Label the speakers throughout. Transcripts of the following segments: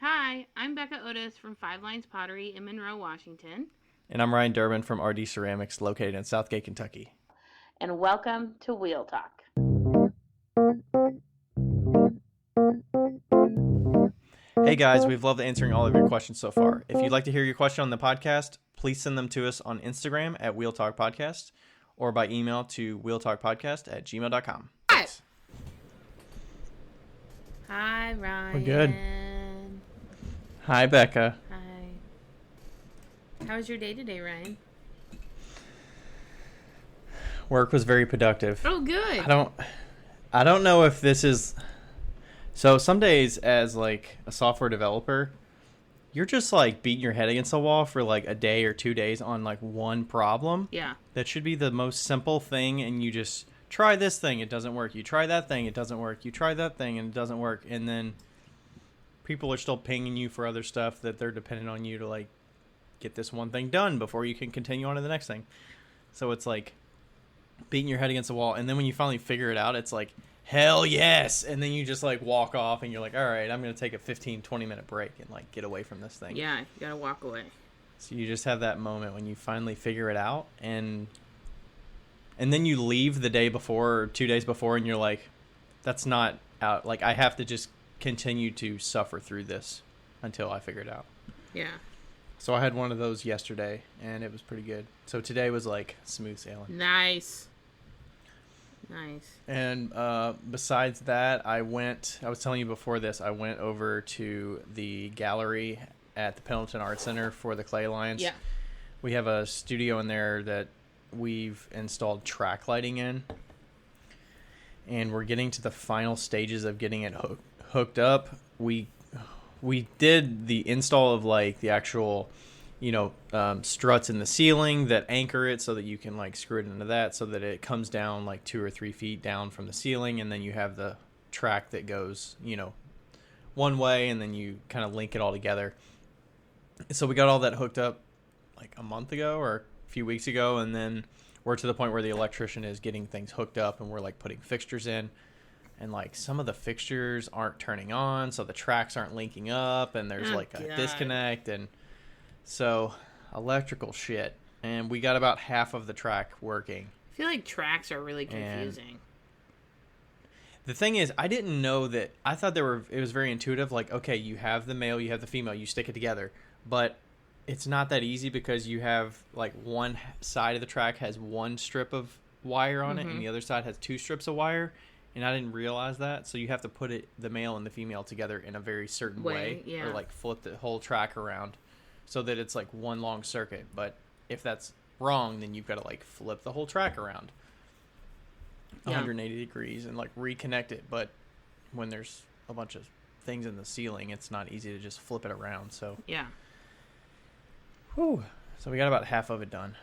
Speaker 1: Hi, I'm Becca Otis from Five Lines Pottery in Monroe, Washington.
Speaker 2: And I'm Ryan Durbin from RD Ceramics, located in Southgate, Kentucky.
Speaker 1: And welcome to Wheel Talk.
Speaker 2: Hey guys, we've loved answering all of your questions so far. If you'd like to hear your question on the podcast, please send them to us on Instagram at wheeltalkpodcast or by email to wheeltalkpodcast@gmail.com. Thanks.
Speaker 1: Hi, Ryan.
Speaker 2: We're good. Hi, Becca.
Speaker 1: Hi. How was your day today, Ryan?
Speaker 2: Work was very productive.
Speaker 1: Oh, good.
Speaker 2: I don't know if this is... So some days as like a software developer, you're just like beating your head against the wall for like a day or 2 days on like one problem.
Speaker 1: Yeah.
Speaker 2: That should be the most simple thing, and you just try this thing, it doesn't work. You try that thing, it doesn't work. You try that thing and it doesn't work. And then people are still pinging you for other stuff that they're dependent on you to like get this one thing done before you can continue on to the next thing. So it's like beating your head against the wall, and then when you finally figure it out, it's like, hell yes. And then you just like walk off and you're like, all right, I'm going to take a 15-20 minute break and like get away from this thing.
Speaker 1: Yeah, you gotta walk away.
Speaker 2: So you just have that moment when you finally figure it out, and then you leave the day before or 2 days before and you're like, that's not out. Like, I have to just continue to suffer through this until I figure it out.
Speaker 1: Yeah.
Speaker 2: So I had one of those yesterday and it was pretty good. So today was like smooth sailing.
Speaker 1: Nice.
Speaker 2: And besides that, I was telling you before this, I went over to the gallery at the Pendleton Art Center for the Clay Lines.
Speaker 1: Yeah.
Speaker 2: We have a studio in there that we've installed track lighting in. And we're getting to the final stages of getting it hooked up. We did the install of like the actual... struts in the ceiling that anchor it so that you can like screw it into that so that it comes down like 2 or 3 feet down from the ceiling, and then you have the track that goes, one way, and then you kind of link it all together. So we got all that hooked up like a month ago or a few weeks ago, and then we're to the point where the electrician is getting things hooked up, and we're like putting fixtures in, and like some of the fixtures aren't turning on, so the tracks aren't linking up, and there's a disconnect. And so, electrical shit. And we got about half of the track working.
Speaker 1: I feel like tracks are really confusing.
Speaker 2: And the thing is, I didn't know that. I thought it was very intuitive. Like, okay, you have the male, you have the female, you stick it together. But it's not that easy, because you have, like, one side of the track has one strip of wire on it, and the other side has 2 strips of wire. And I didn't realize that. So you have to put the male and the female together in a very certain way.
Speaker 1: Yeah.
Speaker 2: Or, like, flip the whole track around, so that it's like one long circuit. But if that's wrong, then you've got to like flip the whole track around 180 degrees and like reconnect it. But when there's a bunch of things in the ceiling, it's not easy to just flip it around. So
Speaker 1: yeah.
Speaker 2: Whew. So we got about half of it done,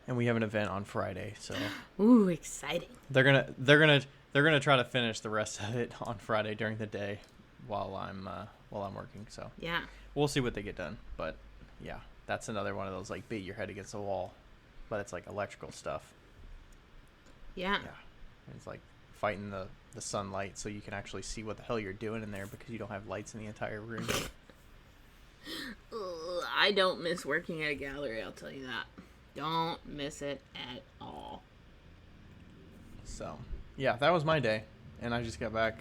Speaker 2: and we have an event on Friday. So
Speaker 1: ooh, exciting.
Speaker 2: They're gonna try to finish the rest of it on Friday during the day while I'm working. So
Speaker 1: yeah,
Speaker 2: we'll see what they get done. But yeah, that's another one of those like beat your head against the wall, but it's like electrical stuff.
Speaker 1: Yeah.
Speaker 2: And it's like fighting the sunlight so you can actually see what the hell you're doing in there, because you don't have lights in the entire room.
Speaker 1: I don't miss working at a gallery, I'll tell you that. Don't miss it at all.
Speaker 2: So, yeah, that was my day. And I just got back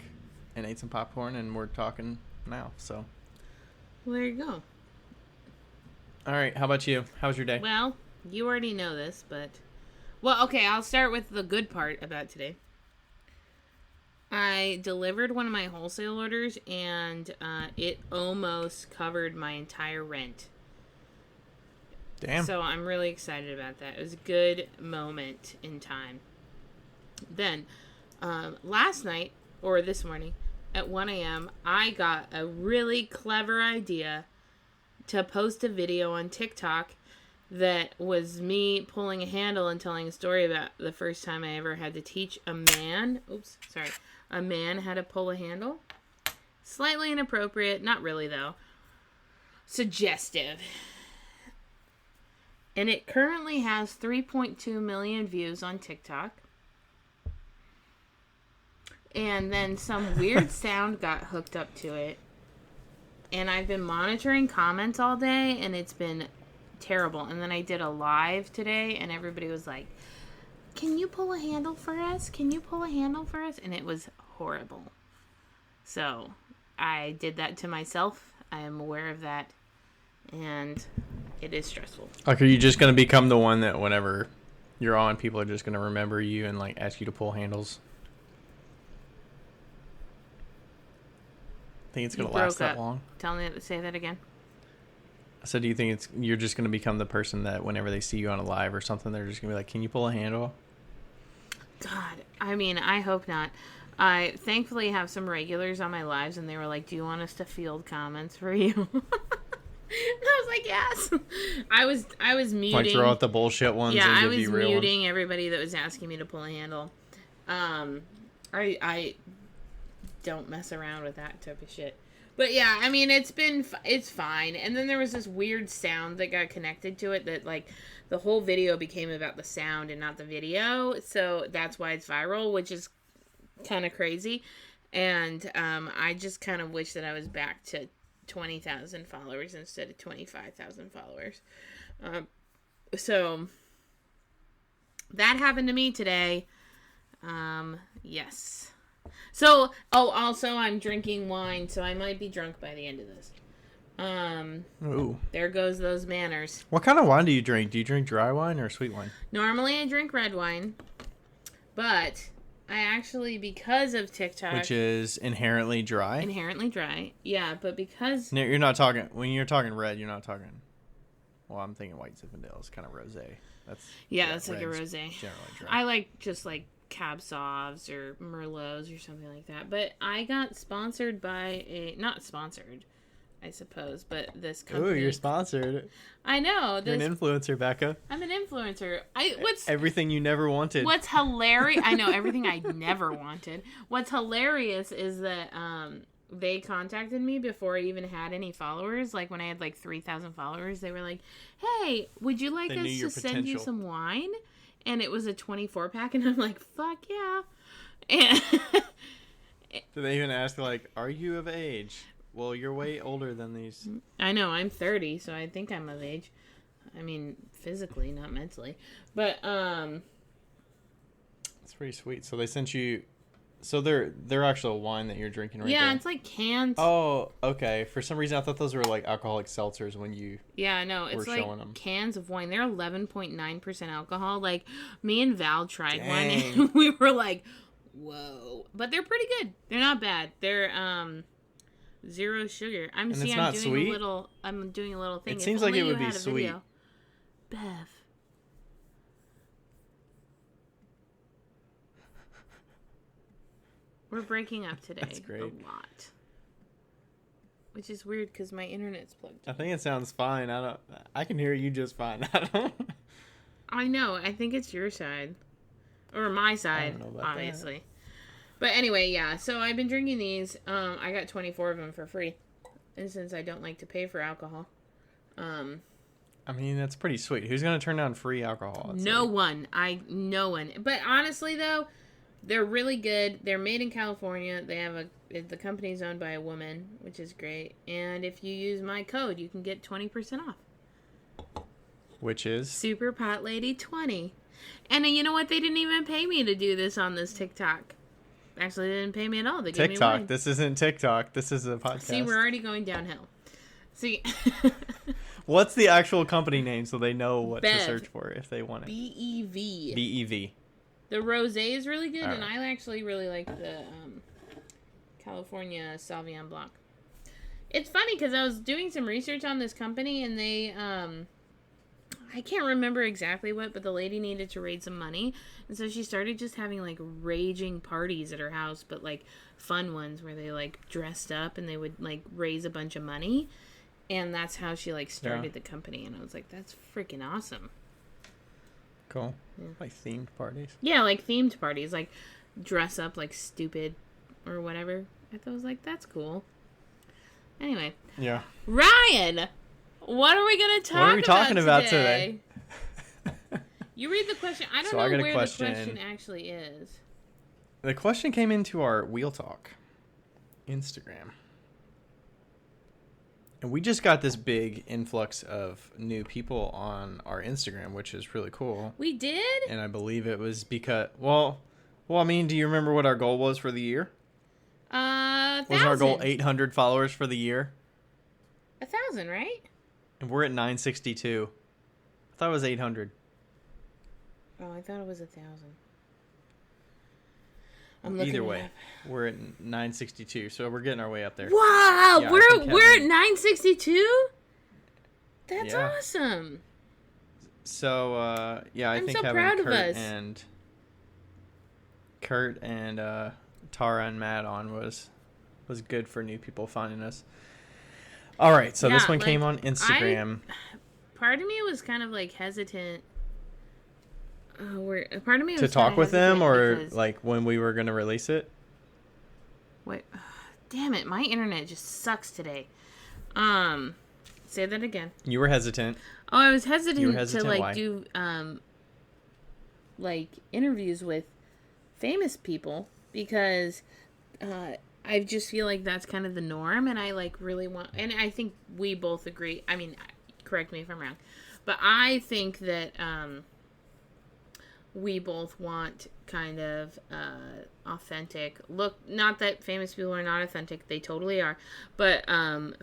Speaker 2: and ate some popcorn, and we're talking now. So,
Speaker 1: well, there you go.
Speaker 2: All right, how about you? How was your day?
Speaker 1: Well, you already know this, but... Well, okay, I'll start with the good part about today. I delivered one of my wholesale orders, and it almost covered my entire rent.
Speaker 2: Damn.
Speaker 1: So I'm really excited about that. It was a good moment in time. Then, last night, or this morning, at 1 a.m., I got a really clever idea to post a video on TikTok that was me pulling a handle and telling a story about the first time I ever had to teach a man how to pull a handle. Slightly inappropriate, not really though. Suggestive. And it currently has 3.2 million views on TikTok. And then some weird sound got hooked up to it. And I've been monitoring comments all day, and it's been terrible. And then I did a live today, and everybody was like, can you pull a handle for us? Can you pull a handle for us? And it was horrible. So I did that to myself. I am aware of that. And it is stressful.
Speaker 2: Like, are you just going to become the one that whenever you're on, people are just going to remember you and, like, ask you to pull handles? Think it's going to last that long?
Speaker 1: Tell me, say that again.
Speaker 2: So do you think you're just going to become the person that whenever they see you on a live or something, they're just going to be like, can you pull a handle?
Speaker 1: God, I mean, I hope not. I thankfully have some regulars on my lives, and they were like, do you want us to field comments for you? And I was like, yes. I was muting.
Speaker 2: Like, throw out the bullshit ones.
Speaker 1: Yeah,
Speaker 2: and
Speaker 1: I
Speaker 2: give
Speaker 1: was
Speaker 2: you real
Speaker 1: muting
Speaker 2: ones.
Speaker 1: everybody that was asking me to pull a handle. I don't mess around with that type of shit. But yeah, I mean, it's fine. And then there was this weird sound that got connected to it that, like, the whole video became about the sound and not the video. So that's why it's viral, which is kind of crazy. And I just kind of wish that I was back to 20,000 followers instead of 25,000 followers. So that happened to me today. Yes. So, also I'm drinking wine, so I might be drunk by the end of this.
Speaker 2: Ooh.
Speaker 1: There goes those manners.
Speaker 2: What kind of wine do you drink? Do you drink dry wine or sweet wine?
Speaker 1: Normally I drink red wine, but I actually, because of TikTok...
Speaker 2: Which is inherently dry?
Speaker 1: Inherently dry, yeah, but because...
Speaker 2: No, you're not talking... When you're talking red, you're not talking... Well, I'm thinking White Zinfandel is kind of rosé.
Speaker 1: That's like a rosé.
Speaker 2: Generally dry.
Speaker 1: I like just like Cab Sauves or Merlots or something like that. But I got sponsored by not sponsored, I suppose, but this company.
Speaker 2: Ooh, you're sponsored.
Speaker 1: I know.
Speaker 2: You're an influencer, Becca.
Speaker 1: I'm an influencer.
Speaker 2: Everything you never wanted.
Speaker 1: What's hilarious? I know everything I never wanted. What's hilarious is that they contacted me before I even had any followers. Like when I had like 3,000 followers, they were like, "Hey, would you like us to send you some wine?" And it was a 24-pack, and I'm like, "Fuck yeah!" And
Speaker 2: do they even ask like, "Are you of age?" Well, you're way older than these.
Speaker 1: I know, I'm 30, so I think I'm of age. I mean, physically, not mentally. But
Speaker 2: it's pretty sweet. So they sent you. So they're actual wine that you're drinking right there.
Speaker 1: Yeah, it's like cans.
Speaker 2: Oh, okay. For some reason, I thought those were like alcoholic seltzers when you.
Speaker 1: Yeah, no, it's like cans of wine. They're 11.9% alcohol. Like me and Val tried one, and we were like, "Whoa!" But they're pretty good. They're not bad. They're zero sugar. I'm doing a little thing.
Speaker 2: It seems like it would be sweet.
Speaker 1: Video. Bev. We're breaking up today.
Speaker 2: That's great.
Speaker 1: A lot. Which is weird because my internet's plugged in.
Speaker 2: I think it sounds fine. I can hear you just fine.
Speaker 1: I know. I think it's your side. Or my side, obviously. That. But anyway, yeah. So I've been drinking these. I got 24 of them for free. And since I don't like to pay for alcohol.
Speaker 2: I mean, that's pretty sweet. Who's going to turn down free alcohol?
Speaker 1: No one. But honestly, though, they're really good. They're made in California. They have the company's owned by a woman, which is great. And if you use my code, you can get 20% off.
Speaker 2: Which is?
Speaker 1: SuperPotLady20. And you know what? They didn't even pay me to do this on this TikTok. Actually, they didn't pay me at all. They gave me wine.
Speaker 2: This isn't TikTok. This is a podcast.
Speaker 1: See, we're already going downhill. See.
Speaker 2: What's the actual company name so they know what to search for if they want it?
Speaker 1: BEV.
Speaker 2: BEV.
Speaker 1: The rosé is really good, and I actually really like the California Sauvignon Blanc. It's funny because I was doing some research on this company, and they, I can't remember exactly what, but the lady needed to raise some money, and so she started just having, like, raging parties at her house, but, like, fun ones where they, like, dressed up and they would, like, raise a bunch of money, and that's how she, like, started the company, and I was like, that's freaking awesome.
Speaker 2: Cool. Yeah. Like themed parties?
Speaker 1: Yeah, like themed parties. Like dress up like stupid or whatever. I thought I was like, that's cool. Anyway.
Speaker 2: Yeah.
Speaker 1: Ryan! What are we going to talk about?
Speaker 2: What are we talking about today?
Speaker 1: You read the question. I don't know where the question actually is.
Speaker 2: The question came into our Wheel Talk Instagram. And we just got this big influx of new people on our Instagram, which is really cool.
Speaker 1: We did?
Speaker 2: And I believe it was because, I mean, do you remember what our goal was for the year?
Speaker 1: 1,000.
Speaker 2: Was our goal 800 followers for the year?
Speaker 1: 1,000, right?
Speaker 2: And we're at 962. I thought it was 800.
Speaker 1: Oh, I thought it was 1,000. I'm looking
Speaker 2: Either
Speaker 1: it
Speaker 2: way,
Speaker 1: up.
Speaker 2: we're at 962, so we're getting our way up there.
Speaker 1: Wow,
Speaker 2: Yeah,
Speaker 1: we're at 962? That's
Speaker 2: Yeah.
Speaker 1: awesome.
Speaker 2: So, I
Speaker 1: I'm
Speaker 2: think
Speaker 1: so
Speaker 2: having
Speaker 1: proud of us.
Speaker 2: Kurt and Tara and Matt on was good for new people finding us. All right, so this one came on Instagram.
Speaker 1: Part of me was kind of like hesitant. Part of me was
Speaker 2: To talk with them, or
Speaker 1: because,
Speaker 2: like when we were going to release it?
Speaker 1: wait, damn it, my internet just sucks today. Say that again.
Speaker 2: You were hesitant.
Speaker 1: Oh, I was hesitant, to like
Speaker 2: why?
Speaker 1: do like interviews with famous people because I just feel like that's kind of the norm, and I like really want, and I think we both agree. I mean, correct me if I'm wrong, but I think that we both want kind of authentic look. Not that famous people are not authentic, they totally are, but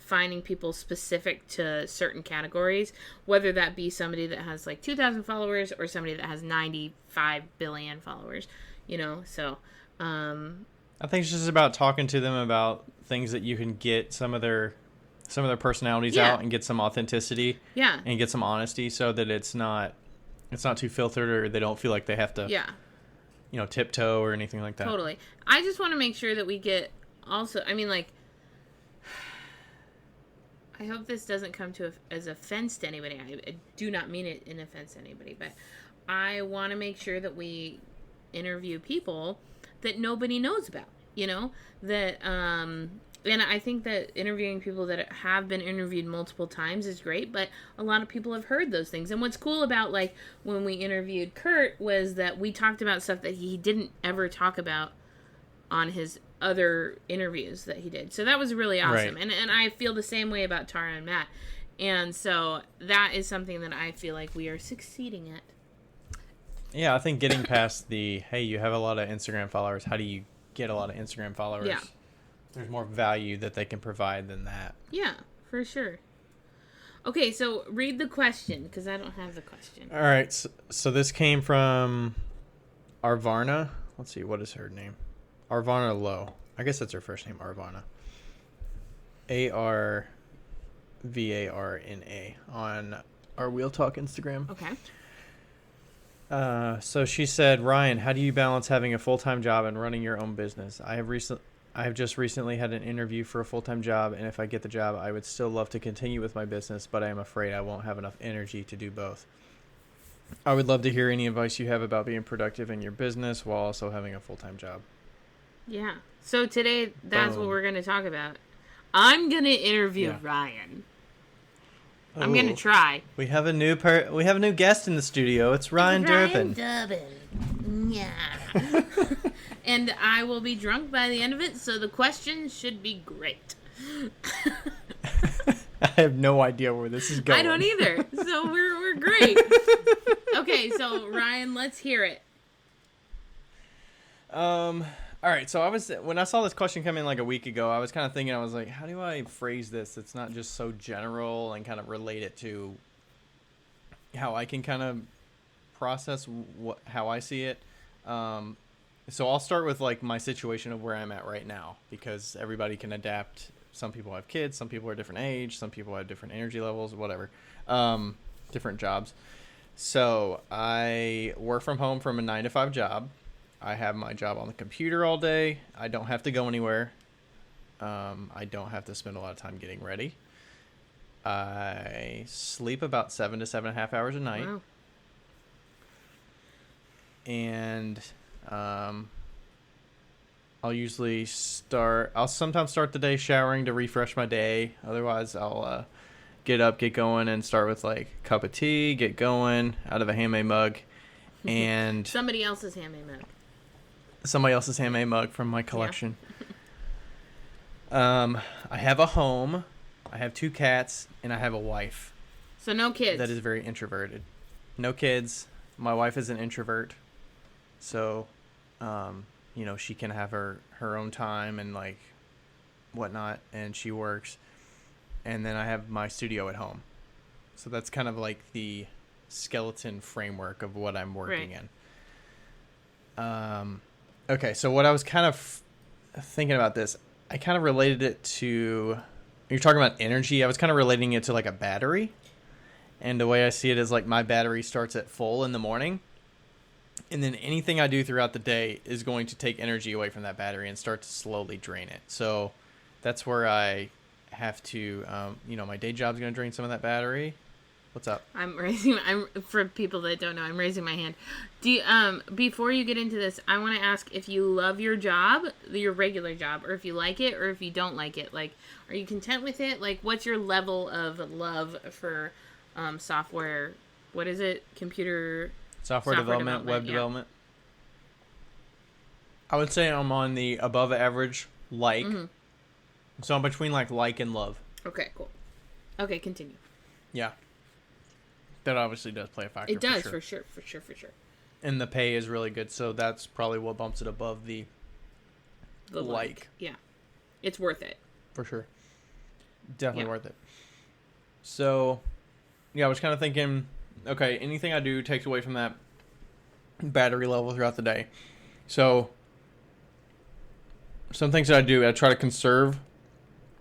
Speaker 1: finding people specific to certain categories, whether that be somebody that has like 2,000 followers or somebody that has 95 billion followers, so
Speaker 2: I think it's just about talking to them about things that you can get some of their personalities out and get some authenticity and get some honesty, so that it's not too filtered, or they don't feel like they have to tiptoe or anything like that.
Speaker 1: Totally. I just want to make sure that we get also, I mean, like, I hope this doesn't come to as offense to anybody. I do not mean it in offense to anybody, but I want to make sure that we interview people that nobody knows about, that, and I think that interviewing people that have been interviewed multiple times is great, but a lot of people have heard those things. And what's cool about, like, when we interviewed Kurt was that we talked about stuff that he didn't ever talk about on his other interviews that he did. So that was really awesome.
Speaker 2: Right.
Speaker 1: And I feel the same way about Tara and Matt. And so that is something that I feel like we are succeeding at.
Speaker 2: Yeah, I think getting past the, hey, you have a lot of Instagram followers, how do you get a lot of Instagram followers?
Speaker 1: Yeah.
Speaker 2: There's more value that they can provide than that.
Speaker 1: Yeah, for sure. Okay, so read the question, because I don't have the question.
Speaker 2: All right, so this came from Arvarna. Let's see, what is her name? Arvarna Lowe. I guess that's her first name, Arvarna. Arvarna on our Wheel Talk Instagram.
Speaker 1: Okay.
Speaker 2: So she said, Ryan, how do you balance having a full-time job and running your own business? I have just recently had an interview for a full-time job, and if I get the job, I would still love to continue with my business, but I am afraid I won't have enough energy to do both. I would love to hear any advice you have about being productive in your business while also having a full-time job.
Speaker 1: Yeah. So today, that's what we're going to talk about. I'm going to interview Ryan. I'm going to try.
Speaker 2: We have a new guest in the studio. It's Ryan Durbin.
Speaker 1: Yeah. And I will be drunk by the end of it, so the question should be great.
Speaker 2: I have no idea where this is going.
Speaker 1: I don't either. So we're great. Okay, so Ryan, let's hear it.
Speaker 2: All right, so when I saw this question come in like a week ago, I was kind of thinking, I was like, how do I phrase this? It's not just so general, and kind of relate it to how I can kind of process how I see it. So I'll start with like my situation of where I'm at right now, because everybody can adapt. Some people have kids, some people are different age, some people have different energy levels, whatever, different jobs. So I work from home from a 9-to-5 job. I have my job on the computer all day. I don't have to go anywhere. I don't have to spend a lot of time getting ready. I sleep about 7 to 7.5 hours a night.
Speaker 1: Wow.
Speaker 2: And I'll sometimes start the day showering to refresh my day. Otherwise, I'll get up, get going, and start with like a cup of tea, get going out of a handmade mug, and
Speaker 1: somebody else's handmade mug
Speaker 2: from my collection. I have a home. I have 2 cats, and I have a wife.
Speaker 1: So no kids.
Speaker 2: That is very introverted. No kids. My wife is an introvert. So, she can have her own time and, like, whatnot, and she works. And then I have my studio at home. So that's kind of like the skeleton framework of what I'm working in. Okay, so what I was kind of thinking about this, I kind of related it to, you're talking about energy, I was kind of relating it to like a battery. And the way I see it is like my battery starts at full in the morning. And then anything I do throughout the day is going to take energy away from that battery and start to slowly drain it. So that's where I have to, my day job's going to drain some of that battery. What's up?
Speaker 1: For people that don't know, I'm raising my hand. Before you get into this, I want to ask if you love your job, your regular job, or if you like it, or if you don't like it. Like, are you content with it? Like, what's your level of love for software? What is it? Software
Speaker 2: development, web development. I would say I'm on the above average like. Mm-hmm. So I'm between like and love.
Speaker 1: Okay, cool. Okay, continue.
Speaker 2: Yeah. That obviously does play a factor.
Speaker 1: It does, for sure.
Speaker 2: And the pay is really good, so that's probably what bumps it above the like.
Speaker 1: Yeah. It's worth it.
Speaker 2: For sure. Definitely worth it. So, yeah, I was kind of thinking, okay, anything I do takes away from that battery level throughout the day. So, some things that I do, I try to conserve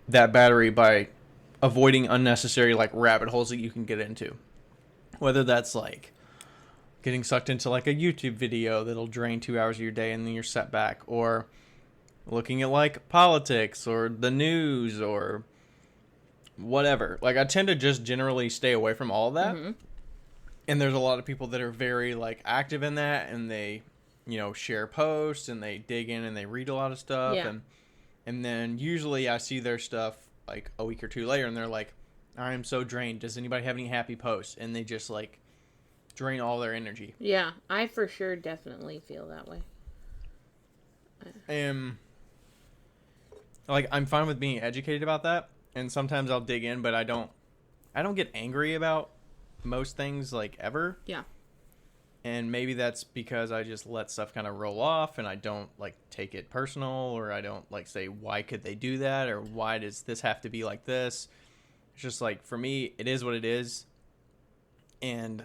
Speaker 2: that battery by avoiding unnecessary, like, rabbit holes that you can get into. Whether that's like getting sucked into like a YouTube video that'll drain 2 hours of your day and then you're set back, or looking at like politics or the news or whatever. Like, I tend to just generally stay away from all of that. Mm-hmm. And there's a lot of people that are very like active in that, and they, share posts and they dig in and they read a lot of stuff. Yeah. And then usually I see their stuff like a week or two later and they're like, I am so drained. Does anybody have any happy posts? And they just like drain all their energy.
Speaker 1: Yeah, I for sure definitely feel that way.
Speaker 2: Like, I'm fine with being educated about that, and sometimes I'll dig in, but I don't get angry about most things like ever.
Speaker 1: Yeah.
Speaker 2: And maybe that's because I just let stuff kind of roll off and I don't like take it personal, or I don't like say, why could they do that? Or why does this have to be like this? It's just like, for me, it is what it is. And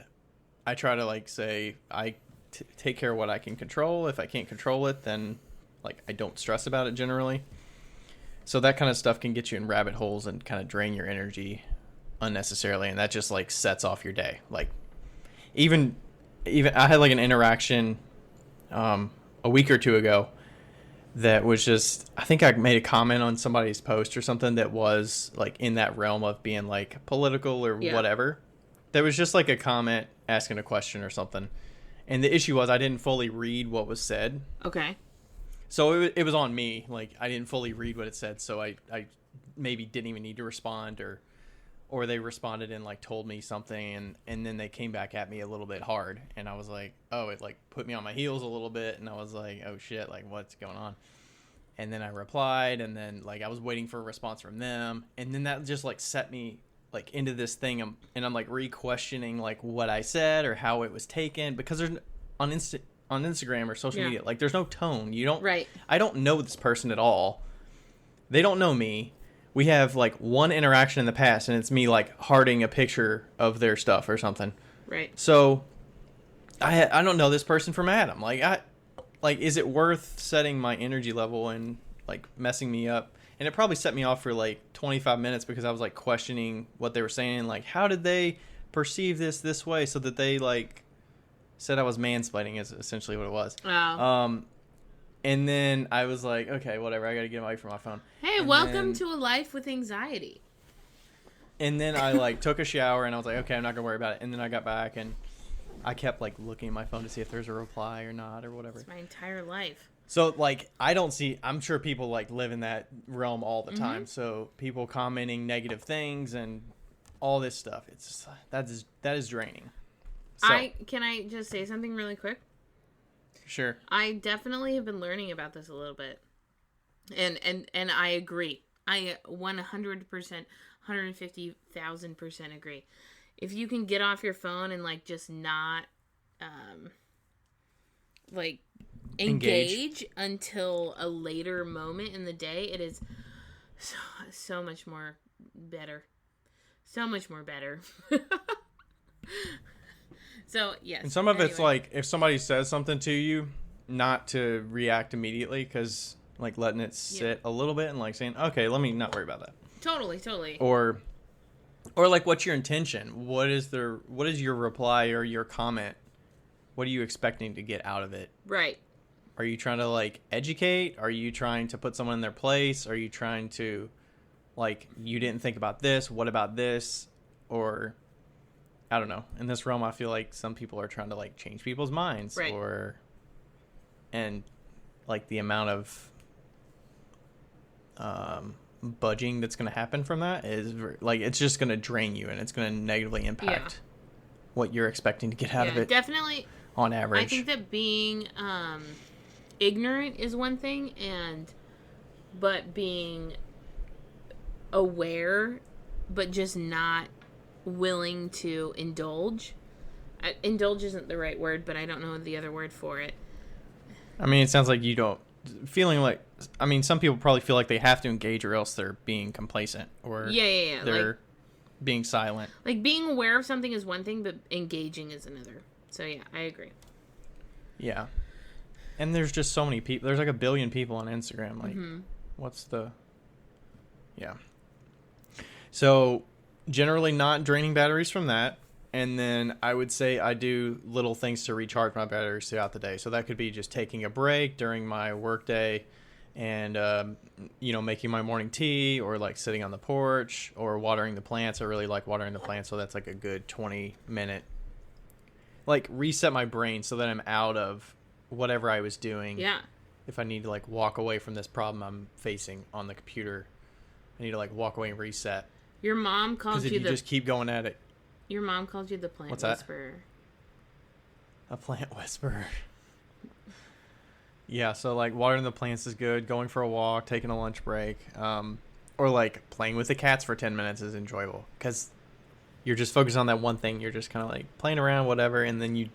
Speaker 2: I try to like say, I take care of what I can control. If I can't control it, then like I don't stress about it generally. So that kind of stuff can get you in rabbit holes and kind of drain your energy unnecessarily. And that just like sets off your day. Like even I had like an interaction a week or two ago that was just, I think I made a comment on somebody's post or something that was like in that realm of being like political or whatever. There was just like a comment asking a question or something. And the issue was I didn't fully read what was said.
Speaker 1: Okay.
Speaker 2: So it was on me. Like, I didn't fully read what it said. So I maybe didn't even need to respond, or they responded and like told me something, and then they came back at me a little bit hard, and I was like, oh, it like put me on my heels a little bit, and I was like, oh shit, like what's going on? And then I replied, and then like I was waiting for a response from them, and then that just like set me like into this thing, and I'm like re-questioning like what I said or how it was taken, because there's on Instagram or social media, like there's no tone. You don't.
Speaker 1: Right.
Speaker 2: I don't know this person at all. They don't know me. We have like one interaction in the past, and it's me like hearting a picture of their stuff or something.
Speaker 1: Right.
Speaker 2: So I don't know this person from Adam. Like, is it worth setting my energy level and like messing me up? And it probably set me off for like 25 minutes because I was like questioning what they were saying. Like, how did they perceive this way? So that they like said I was mansplaining is essentially what it was.
Speaker 1: Oh.
Speaker 2: And then I was like, okay, whatever. I got to get away from my phone.
Speaker 1: Hey, welcome to a life with anxiety.
Speaker 2: And then I like took a shower and I was like, okay, I'm not going to worry about it. And then I got back and I kept like looking at my phone to see if there's a reply or not or whatever.
Speaker 1: It's my entire life.
Speaker 2: So like, I'm sure people like live in that realm all the time. So people commenting negative things and all this stuff. It's just, that is draining. So,
Speaker 1: can I just say something really quick?
Speaker 2: Sure.
Speaker 1: I definitely have been learning about this a little bit. And I agree. I 100% 150,000% agree. If you can get off your phone and like just not like engage until a later moment in the day, it is so much more better. So much more better. So, yes.
Speaker 2: And some of it's like, if somebody says something to you, not to react immediately, because, like, letting it sit a little bit and, like, saying, okay, let me not worry about that.
Speaker 1: Totally.
Speaker 2: Or like, what's your intention? What is your reply or your comment? What are you expecting to get out of it?
Speaker 1: Right.
Speaker 2: Are you trying to, like, educate? Are you trying to put someone in their place? Are you trying to, like, you didn't think about this? What about this? Or... I don't know. In this realm, I feel like some people are trying to, like, change people's minds.
Speaker 1: Right.
Speaker 2: And, like, the amount of budging that's going to happen from that is, like, it's just going to drain you, and it's going to negatively impact what you're expecting to get out of it.
Speaker 1: Definitely.
Speaker 2: On average.
Speaker 1: I think that being ignorant is one thing, but being aware, but just not willing to indulge. Indulge isn't the right word, but I don't know the other word for it.
Speaker 2: I mean, it sounds like you don't... Feeling like... I mean, some people probably feel like they have to engage or else they're being complacent. Or they're like, being silent.
Speaker 1: Like, being aware of something is one thing, but engaging is another. So, yeah, I agree.
Speaker 2: Yeah. And there's just so many people. There's like 1 billion people on Instagram. Like, what's the... Yeah. So... Generally not draining batteries from that. And then I would say I do little things to recharge my batteries throughout the day. So that could be just taking a break during my work day and, making my morning tea, or like sitting on the porch, or watering the plants. I really like watering the plants. So that's like a good 20-minute, like, reset my brain so that I'm out of whatever I was doing.
Speaker 1: Yeah.
Speaker 2: If I need to, like, walk away from this problem I'm facing on the computer, I need to, like, walk away and reset.
Speaker 1: Your mom called you
Speaker 2: just keep going at it.
Speaker 1: Your mom called you the plant whisperer.
Speaker 2: A plant whisperer. Yeah, so like watering the plants is good. Going for a walk, taking a lunch break, or like playing with the cats for 10 minutes is enjoyable because you're just focused on that one thing. You're just kind of like playing around, whatever, and then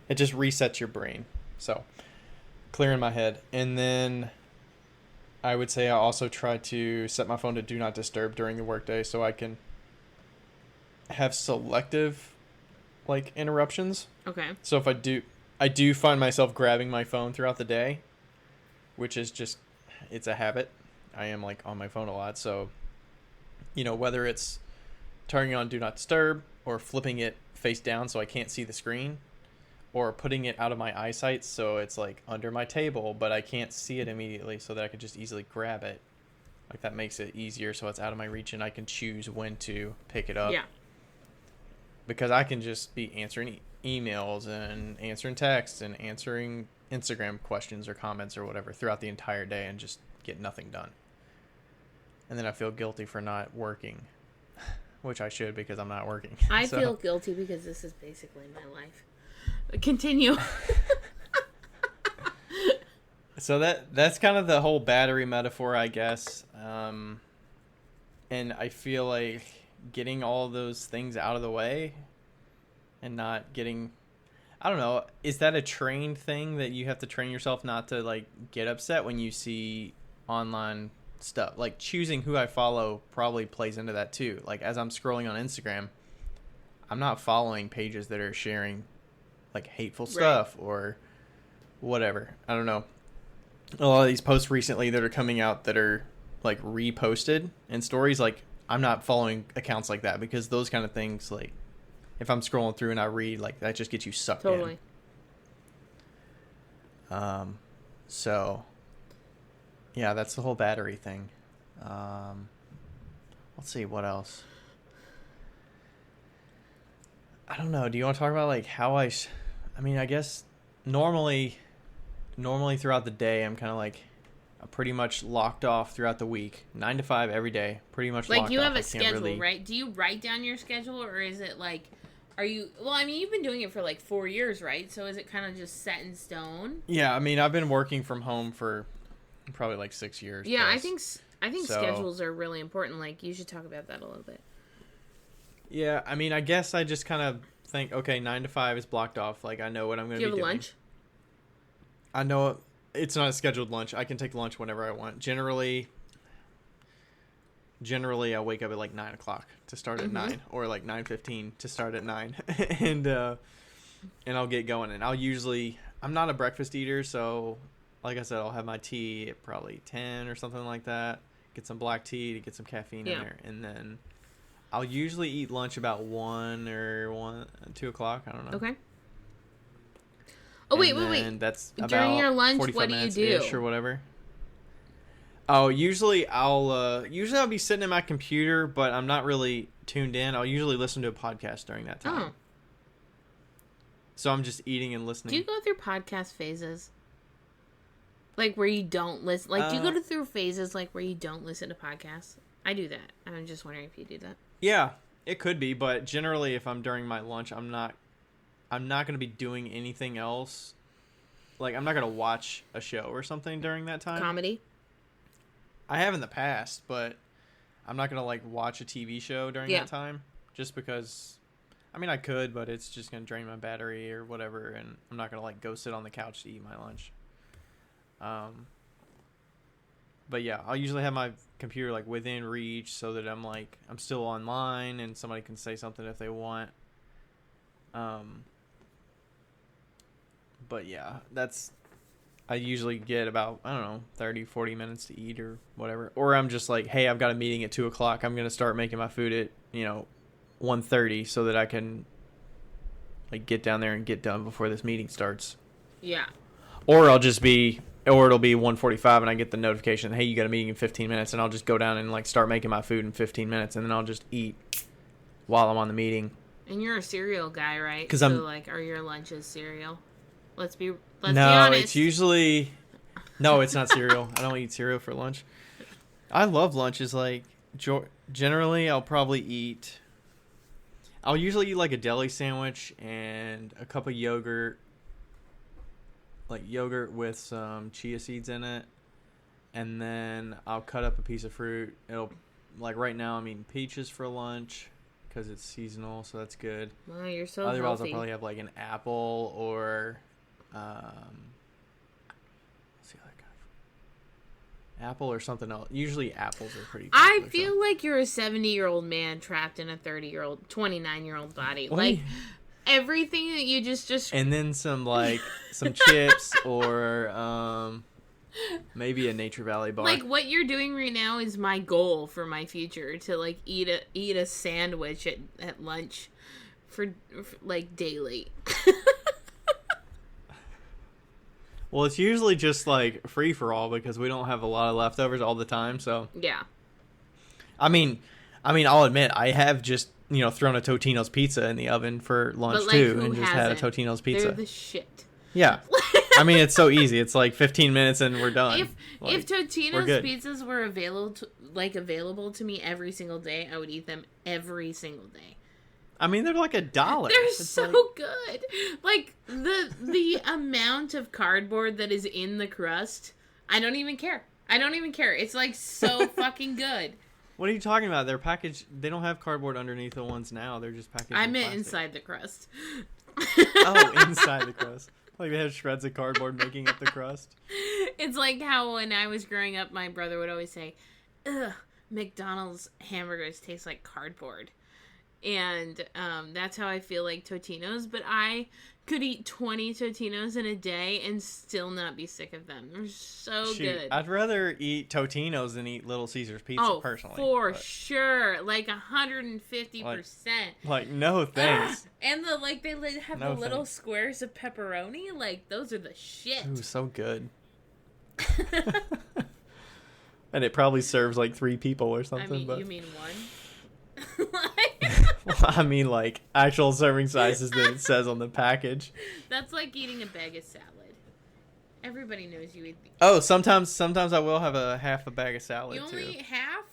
Speaker 2: it just resets your brain. So clearing my head, and then I would say I also try to set my phone to do not disturb during the workday so I can have selective, like, interruptions.
Speaker 1: Okay.
Speaker 2: So if I do find myself grabbing my phone throughout the day, which is just, it's a habit. I am, like, on my phone a lot. So, whether it's turning on do not disturb or flipping it face down so I can't see the screen, or putting it out of my eyesight so it's like under my table, but I can't see it immediately so that I could just easily grab it. Like, that makes it easier so it's out of my reach and I can choose when to pick it up.
Speaker 1: Yeah.
Speaker 2: Because I can just be answering emails and answering texts and answering Instagram questions or comments or whatever throughout the entire day and just get nothing done. And then I feel guilty for not working, which I should because I'm not working.
Speaker 1: I feel guilty because this is basically my life. Continue.
Speaker 2: So that's kind of the whole battery metaphor, I guess. And I feel like getting all those things out of the way and not getting, I don't know, is that a trained thing that you have to train yourself not to, like, get upset when you see online stuff? Like, choosing who I follow probably plays into that too. Like, as I'm scrolling on Instagram, I'm not following pages that are sharing, like, hateful stuff or whatever. I don't know. A lot of these posts recently that are coming out that are, like, reposted in stories, like, I'm not following accounts like that because those kind of things, like, if I'm scrolling through and I read, like, that just gets you sucked in. So, yeah, that's the whole battery thing. Let's see, what else? I don't know. Do you want to talk about, like, how I mean, I guess normally throughout the day, I'm kind of like, I'm pretty much locked off throughout the week, 9 to 5 every day, pretty much locked off.
Speaker 1: Like, you have a schedule, right? Do you write down your schedule, or is it like, well, I mean, you've been doing it for like 4 years, right? So is it kind of just set in stone?
Speaker 2: Yeah, I mean, I've been working from home for probably like 6 years.
Speaker 1: Yeah,
Speaker 2: plus.
Speaker 1: I think I think
Speaker 2: So,
Speaker 1: schedules are really important. Like, you should talk about that a little bit.
Speaker 2: yeah, I mean, I guess I just kind of think, okay, 9 to 5 is blocked off. Like, I know what I'm going to be doing.
Speaker 1: Do you have a lunch?
Speaker 2: I know it's not a scheduled lunch. I can take lunch whenever I want. Generally, I wake up at like 9 o'clock to start at 9, or like 9:15 to start at 9, and I'll get going. And I'm not a breakfast eater, so like I said, I'll have my tea at probably 10 or something like that. Get some black tea to get some caffeine in there, and then I'll usually eat lunch about 2 o'clock. I don't know.
Speaker 1: Okay. Oh, wait.
Speaker 2: That's
Speaker 1: during your lunch, what do you do?
Speaker 2: Or whatever. Oh, usually I'll be sitting at my computer, but I'm not really tuned in. I'll usually listen to a podcast during that time.
Speaker 1: Oh.
Speaker 2: So I'm just eating and listening.
Speaker 1: Do you go through podcast phases? Like, where you don't listen? Like, do you go through phases, like, where you don't listen to podcasts? I do that. I'm just wondering if you do that.
Speaker 2: Yeah, it could be, but generally if I'm during my lunch, I'm not going to be doing anything else. Like, I'm not going to watch a show or something during that time.
Speaker 1: Comedy?
Speaker 2: I have in the past, but I'm not going to, like, watch a TV show during that time. Just because, I mean, I could, but it's just going to drain my battery or whatever, and I'm not going to, like, go sit on the couch to eat my lunch. But yeah, I'll usually have my computer, like, within reach so that I'm still online and somebody can say something if they want. But yeah, I usually get about, I don't know, 30, 40 minutes to eat or whatever. Or I'm just like, hey, I've got a meeting at 2 o'clock. I'm going to start making my food at, 1:30 so that I can, like, get down there and get done before this meeting starts.
Speaker 1: Yeah.
Speaker 2: Or it'll be 1:45 and I get the notification, hey, you got a meeting in 15 minutes. And I'll just go down and, like, start making my food in 15 minutes. And then I'll just eat while I'm on the meeting.
Speaker 1: And you're a cereal guy, right?
Speaker 2: Because
Speaker 1: are your lunches cereal? Let's be honest.
Speaker 2: No, it's usually... No, it's not cereal. I don't eat cereal for lunch. I love lunches. Like, generally, I'll usually eat, like, a deli sandwich and a cup of yogurt. Like, yogurt with some chia seeds in it. And then I'll cut up a piece of fruit. Like, right now, I'm eating peaches for lunch because it's seasonal, so that's good.
Speaker 1: Wow, you're so
Speaker 2: Otherwise,
Speaker 1: healthy.
Speaker 2: I'll probably have, like, an apple or... let's see, like apple or something else. Usually apples are pretty popular,
Speaker 1: I feel like you're a 70-year-old man trapped in a 29-year-old body. Everything that you just
Speaker 2: and then some chips or maybe a Nature Valley bar.
Speaker 1: Like, what you're doing right now is my goal for my future, to, like, eat a sandwich at lunch for like daily.
Speaker 2: Well, it's usually just, like, free for all because we don't have a lot of leftovers all the time, so.
Speaker 1: Yeah.
Speaker 2: I mean, I'll admit, I have just, thrown a Totino's pizza in the oven for lunch, too, and just had a Totino's pizza.
Speaker 1: They're the shit.
Speaker 2: Yeah. I mean, it's so easy. It's like 15 minutes and we're done.
Speaker 1: If Totino's pizzas were available to me every single day, I would eat them every single day.
Speaker 2: I mean, they're like $1.
Speaker 1: They're so good. Like, the amount of cardboard that is in the crust, I don't even care. It's, like, so fucking good.
Speaker 2: What are you talking about? They're packaged. They don't have cardboard underneath the ones now. They're just packaged
Speaker 1: I
Speaker 2: in
Speaker 1: meant
Speaker 2: plastic.
Speaker 1: inside the crust.
Speaker 2: Oh, inside the crust. Like, they have shreds of cardboard making up the crust.
Speaker 1: It's like how when I was growing up, my brother would always say, ugh, McDonald's hamburgers taste like cardboard. And that's how I feel like Totino's. But I could eat 20 Totino's in a day and still not be sick of them. They're so good.
Speaker 2: I'd rather eat Totino's than eat Little Caesars pizza, personally.
Speaker 1: For sure. Like 150%.
Speaker 2: Like, no thanks.
Speaker 1: And they have the little squares of pepperoni. Like, those are the shit.
Speaker 2: Ooh, so good. And it probably serves like 3 people or something.
Speaker 1: You mean one?
Speaker 2: Well, I mean, like, actual serving sizes that it says on the package.
Speaker 1: That's like eating a bag of salad. Everybody knows you eat.
Speaker 2: Oh, sometimes I will have half a bag of salad too.
Speaker 1: You only eat half?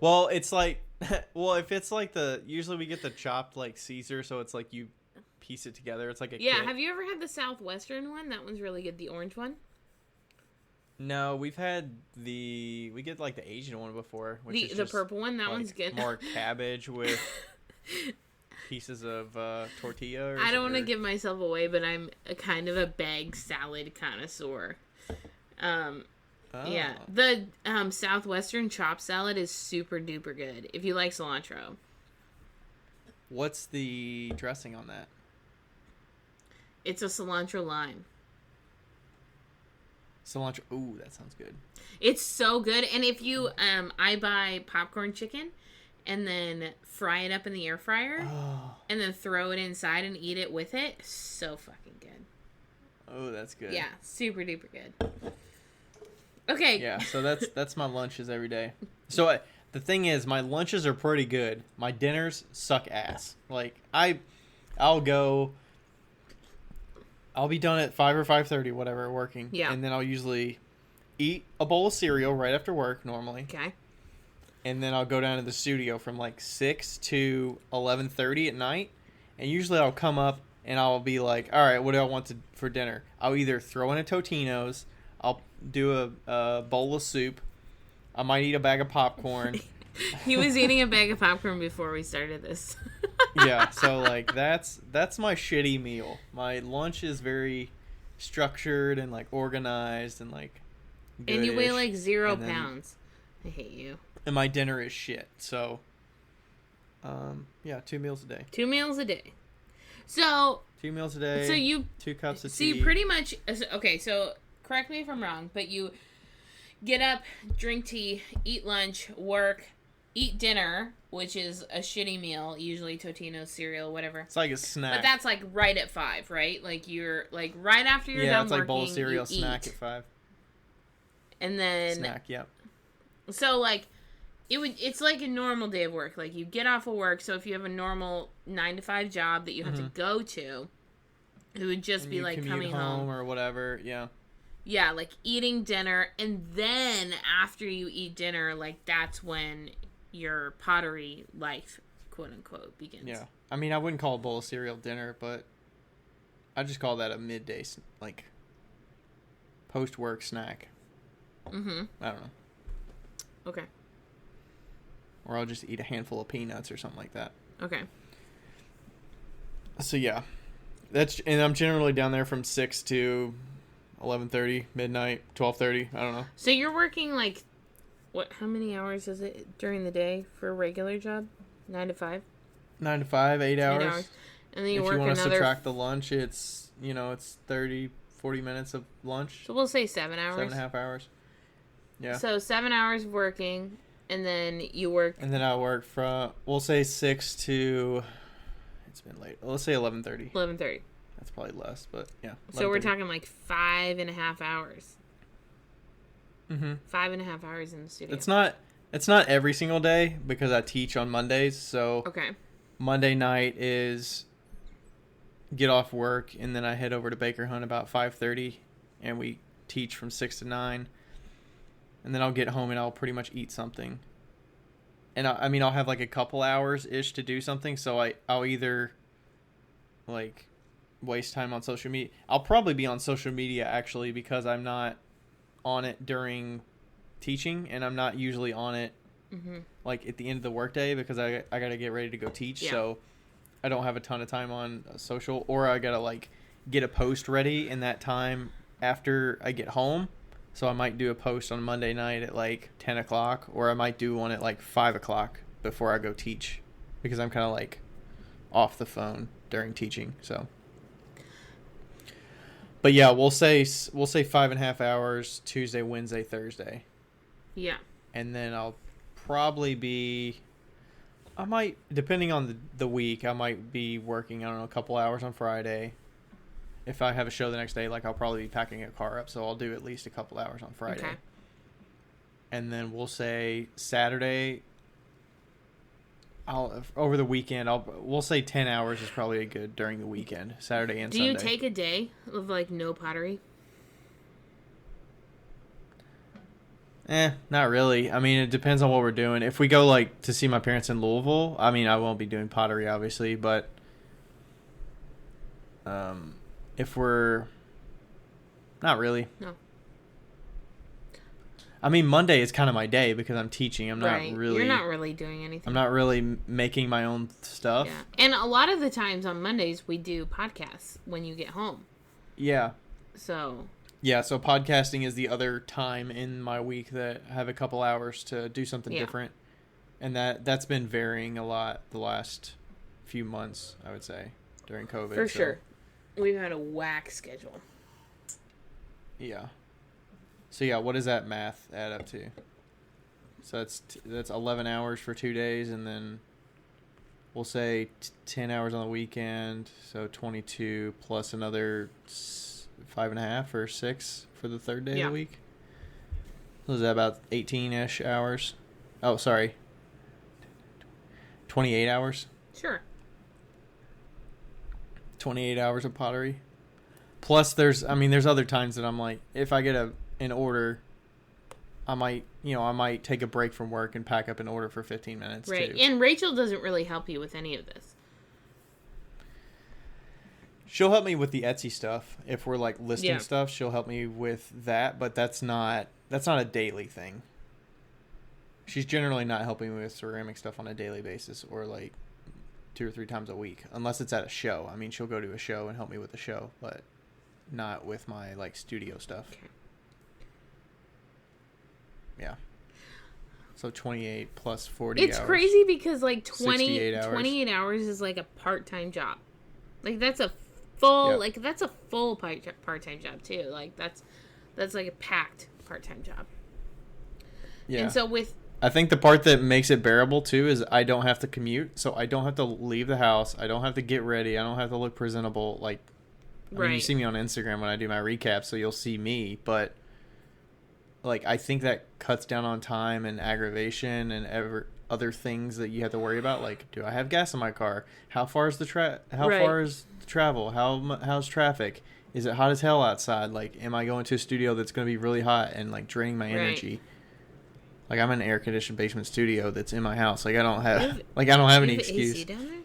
Speaker 2: Well, it's like, if it's like usually we get the chopped like Caesar, so it's like you piece it together. It's like a kit.
Speaker 1: Have you ever had the Southwestern one? That one's really good. The orange one.
Speaker 2: No, we get like the Asian one before, which is
Speaker 1: The
Speaker 2: just
Speaker 1: purple one, that
Speaker 2: like
Speaker 1: one's good.
Speaker 2: more cabbage with pieces of tortilla.
Speaker 1: I don't want to give myself away, but I'm a kind of a bag salad connoisseur. Yeah, the Southwestern chopped salad is super duper good if you like cilantro.
Speaker 2: What's the dressing on that?
Speaker 1: It's a cilantro lime.
Speaker 2: Cilantro. Ooh, that sounds good.
Speaker 1: It's so good. And if you, I buy popcorn chicken and then fry it up in the air fryer and then throw it inside and eat it with it. So fucking good.
Speaker 2: Oh, that's good.
Speaker 1: Yeah, super duper good. Okay.
Speaker 2: Yeah, so that's my lunches every day. So the thing is, my lunches are pretty good. My dinners suck ass. Like I'll be done at 5 or 5:30, whatever, working.
Speaker 1: Yeah.
Speaker 2: And then I'll usually eat a bowl of cereal right after work normally.
Speaker 1: Okay.
Speaker 2: And then I'll go down to the studio from like 6 to 11:30 at night. And usually I'll come up and I'll be like, all right, what do I want for dinner? I'll either throw in a Totino's, I'll do a bowl of soup, I might eat a bag of popcorn.
Speaker 1: He was eating a bag of popcorn before we started this.
Speaker 2: Yeah, so like that's my shitty meal. My lunch is very structured and like organized and like good-ish.
Speaker 1: And you weigh like 0 pounds. I hate you.
Speaker 2: And my dinner is shit. So yeah, 2 meals a day.
Speaker 1: 2 meals a day. So
Speaker 2: 2 meals a day.
Speaker 1: So you
Speaker 2: 2 cups of
Speaker 1: so
Speaker 2: tea.
Speaker 1: you pretty much okay, so correct me if I'm wrong, but you get up, drink tea, eat lunch, work, eat dinner, which is a shitty meal, usually Totino's, cereal, whatever.
Speaker 2: It's like a snack.
Speaker 1: But that's like right at 5, right? Like you're like right after you're done working. Yeah, it's like bowl of cereal,
Speaker 2: snack at 5.
Speaker 1: And then
Speaker 2: snack, yep.
Speaker 1: So like it's like a normal day of work. Like you get off of work, so if you have a normal 9 to 5 job that you have to go to, it would just be like coming home
Speaker 2: or whatever, yeah.
Speaker 1: Yeah, like eating dinner, and then after you eat dinner, like that's when your pottery life, quote unquote, begins.
Speaker 2: Yeah, I mean, I wouldn't call a bowl of cereal dinner, but I just call that a midday, like, post-work snack.
Speaker 1: Mm-hmm.
Speaker 2: I don't know.
Speaker 1: Okay.
Speaker 2: Or I'll just eat a handful of peanuts or something like that.
Speaker 1: Okay.
Speaker 2: So yeah, and I'm generally down there from 6 to 11:30, midnight, 12:30. I don't know.
Speaker 1: So you're working like, what? How many hours is it during the day for a regular job? 9 to 5.
Speaker 2: 9 to 5, 8 hours.
Speaker 1: 8 hours. And then you
Speaker 2: if
Speaker 1: work
Speaker 2: you want
Speaker 1: another.
Speaker 2: to subtract the lunch, it's 30, 40 minutes of lunch.
Speaker 1: So we'll say 7 hours.
Speaker 2: 7.5 hours. Yeah.
Speaker 1: So 7 hours working, and then you work.
Speaker 2: And then I work from, we'll say 6 to. It's been late. Let's say 11:30.
Speaker 1: 11:30.
Speaker 2: That's probably less, but yeah.
Speaker 1: So we're talking like 5.5 hours.
Speaker 2: Mm-hmm.
Speaker 1: 5.5 hours in the studio.
Speaker 2: It's not every single day because I teach on Mondays. So
Speaker 1: okay.
Speaker 2: Monday night is get off work and then I head over to Baker Hunt about 5:30 and we teach from 6 to 9. And then I'll get home and I'll pretty much eat something. And I'll have like a couple hours ish to do something. So I'll either like waste time on social media. I'll probably be on social media actually because I'm not on it during teaching and I'm not usually on it like at the end of the workday because I got to get ready to go teach. Yeah. So I don't have a ton of time on social, or I got to like get a post ready in that time after I get home. So I might do a post on Monday night at like 10 o'clock, or I might do one at like 5 o'clock before I go teach because I'm kind of like off the phone during teaching. So, but yeah, we'll say 5.5 hours Tuesday, Wednesday, Thursday.
Speaker 1: Yeah.
Speaker 2: And then I'll probably I might, depending on the week, I might be working, I don't know, a couple hours on Friday. If I have a show the next day, like I'll probably be packing a car up, so I'll do at least a couple hours on Friday. Okay. And then we'll say Saturday, over the weekend, we'll say 10 hours is probably good during the weekend, Saturday and Sunday.
Speaker 1: Do you take a day of like no pottery?
Speaker 2: Not really. I mean, it depends on what we're doing. If we go like to see my parents in Louisville, I mean, I won't be doing pottery obviously, but if we're not really.
Speaker 1: No.
Speaker 2: I mean, Monday is kind of my day because I'm teaching. I'm not
Speaker 1: Right.
Speaker 2: really.
Speaker 1: You're not really doing anything.
Speaker 2: I'm not really making my own stuff.
Speaker 1: Yeah. And a lot of the times on Mondays we do podcasts when you get home.
Speaker 2: Yeah.
Speaker 1: So.
Speaker 2: Yeah, so podcasting is the other time in my week that I have a couple hours to do something different. And that's been varying a lot the last few months, I would say, during COVID.
Speaker 1: For sure. We've had a whack schedule.
Speaker 2: Yeah. So yeah, what does that math add up to? So that's 11 hours for 2 days, and then we'll say 10 hours on the weekend, so 22 plus another 5.5 or 6 for the third day of the week. So is that about 18-ish hours? Oh, sorry. 28 hours?
Speaker 1: Sure.
Speaker 2: 28 hours of pottery. Plus there's other times that I'm like, if I get an order, I might take a break from work and pack up an order for 15 minutes
Speaker 1: right.
Speaker 2: too.
Speaker 1: And Rachel doesn't really help you with any of this.
Speaker 2: She'll help me with the Etsy stuff. If we're like listing stuff, she'll help me with that, but that's not a daily thing. She's generally not helping me with ceramic stuff on a daily basis or like 2 or 3 times a week, unless it's at a show. I mean, she'll go to a show and help me with the show, but not with my like studio stuff. Okay. Yeah. So 28 plus 40
Speaker 1: It's
Speaker 2: hours.
Speaker 1: crazy because like 28
Speaker 2: hours
Speaker 1: is like a part-time job. Like that's a full part-time job too. Like that's like a packed part-time job.
Speaker 2: Yeah.
Speaker 1: And so
Speaker 2: I think the part that makes it bearable too is I don't have to commute, so I don't have to leave the house. I don't have to get ready. I don't have to look presentable. Like, I mean, you see me on Instagram when I do my recap, so you'll see me. But like, I think that cuts down on time and aggravation and other things that you have to worry about. Like, do I have gas in my car? How far is the far is the travel? How's traffic? Is it hot as hell outside? Like, am I going to a studio that's going to be really hot and like draining my energy? Like, I'm in an air-conditioned basement studio that's in my house. Like, I don't have any excuse.
Speaker 1: AC down there?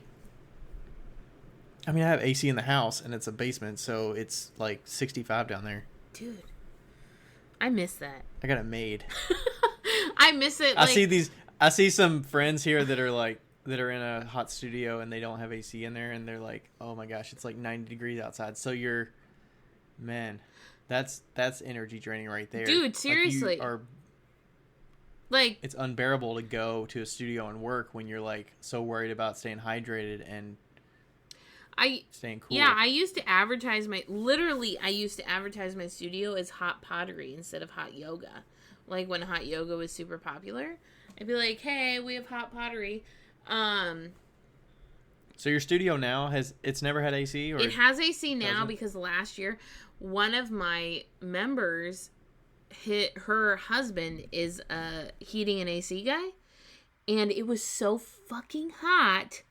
Speaker 2: I mean, I have AC in the house, and it's a basement, so it's, like, 65 down there.
Speaker 1: Dude. I miss that.
Speaker 2: I got it made.
Speaker 1: I miss it.
Speaker 2: I see some friends here that are in a hot studio, and they don't have AC in there, and they're like, oh, my gosh, it's, like, 90 degrees outside. So man, that's energy draining right there.
Speaker 1: Dude, seriously.
Speaker 2: Like, it's unbearable to go to a studio and work when you're like so worried about staying hydrated and staying cool.
Speaker 1: Yeah, I used to advertise my studio as hot pottery instead of hot yoga. Like when hot yoga was super popular, I'd be like, "Hey, we have hot pottery."
Speaker 2: So your studio now it's never had AC, or
Speaker 1: it has AC now because last year one of my members, her husband is a heating and AC guy, and it was so fucking hot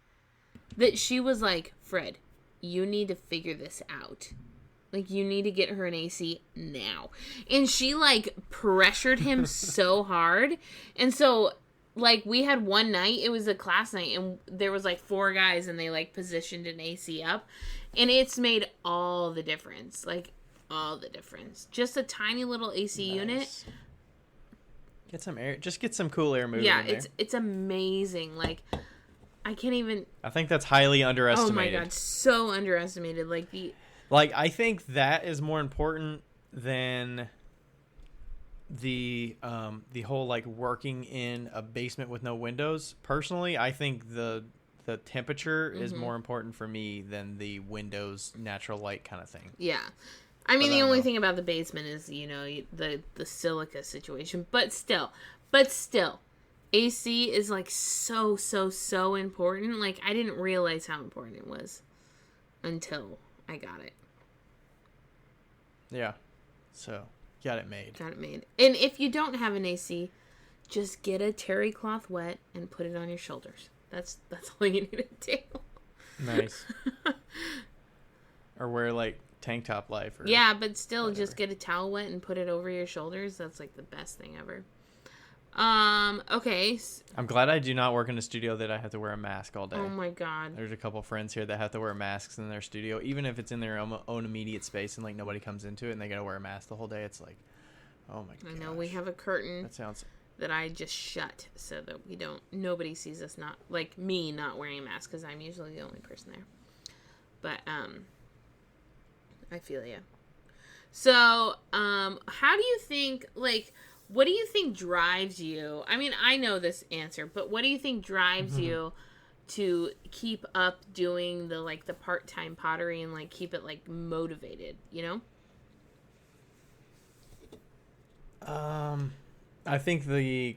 Speaker 1: that she was like, Fred, you need to figure this out. Like, you need to get her an AC now. And she like pressured him so hard. And so like we had one night, it was a class night, and there was like 4 guys, and they like positioned an AC up, and it's made all the difference. Like, all the difference. Just a tiny little AC unit.
Speaker 2: Get some air. Just get some cool air moving.
Speaker 1: Yeah,
Speaker 2: in there.
Speaker 1: It's amazing. Like, I can't even.
Speaker 2: I think that's highly underestimated.
Speaker 1: Oh my god, so underestimated.
Speaker 2: Like I think that is more important than the whole like working in a basement with no windows. Personally, I think the temperature is more important for me than the windows natural light kind of thing.
Speaker 1: Yeah. I mean, the only thing about the basement is, the silica situation. But still, AC is, like, so, so, so important. Like, I didn't realize how important it was until I got it.
Speaker 2: Yeah. So, got it made.
Speaker 1: And if you don't have an AC, just get a terry cloth wet and put it on your shoulders. That's all you need to do.
Speaker 2: Nice. Or wear, like, tank top life. Or
Speaker 1: yeah, but still,
Speaker 2: whatever.
Speaker 1: Just get a towel wet and put it over your shoulders. That's like the best thing ever. Okay.
Speaker 2: I'm glad I do not work in a studio that I have to wear a mask all day.
Speaker 1: Oh my god.
Speaker 2: There's a couple friends here that have to wear masks in their studio, even if it's in their own immediate space and like nobody comes into it and they gotta wear a mask the whole day. It's like, Oh my gosh.
Speaker 1: I know we have a curtain
Speaker 2: That sounds...
Speaker 1: that I just shut so that nobody sees us not, like me not wearing a mask, because I'm usually the only person there. But, I feel you. So, how do you think, like, what do you think drives you? I mean, I know this answer, but what do you think drives you to keep up doing the, like, the part-time pottery and, like, keep it, like, motivated, you know?
Speaker 2: I think the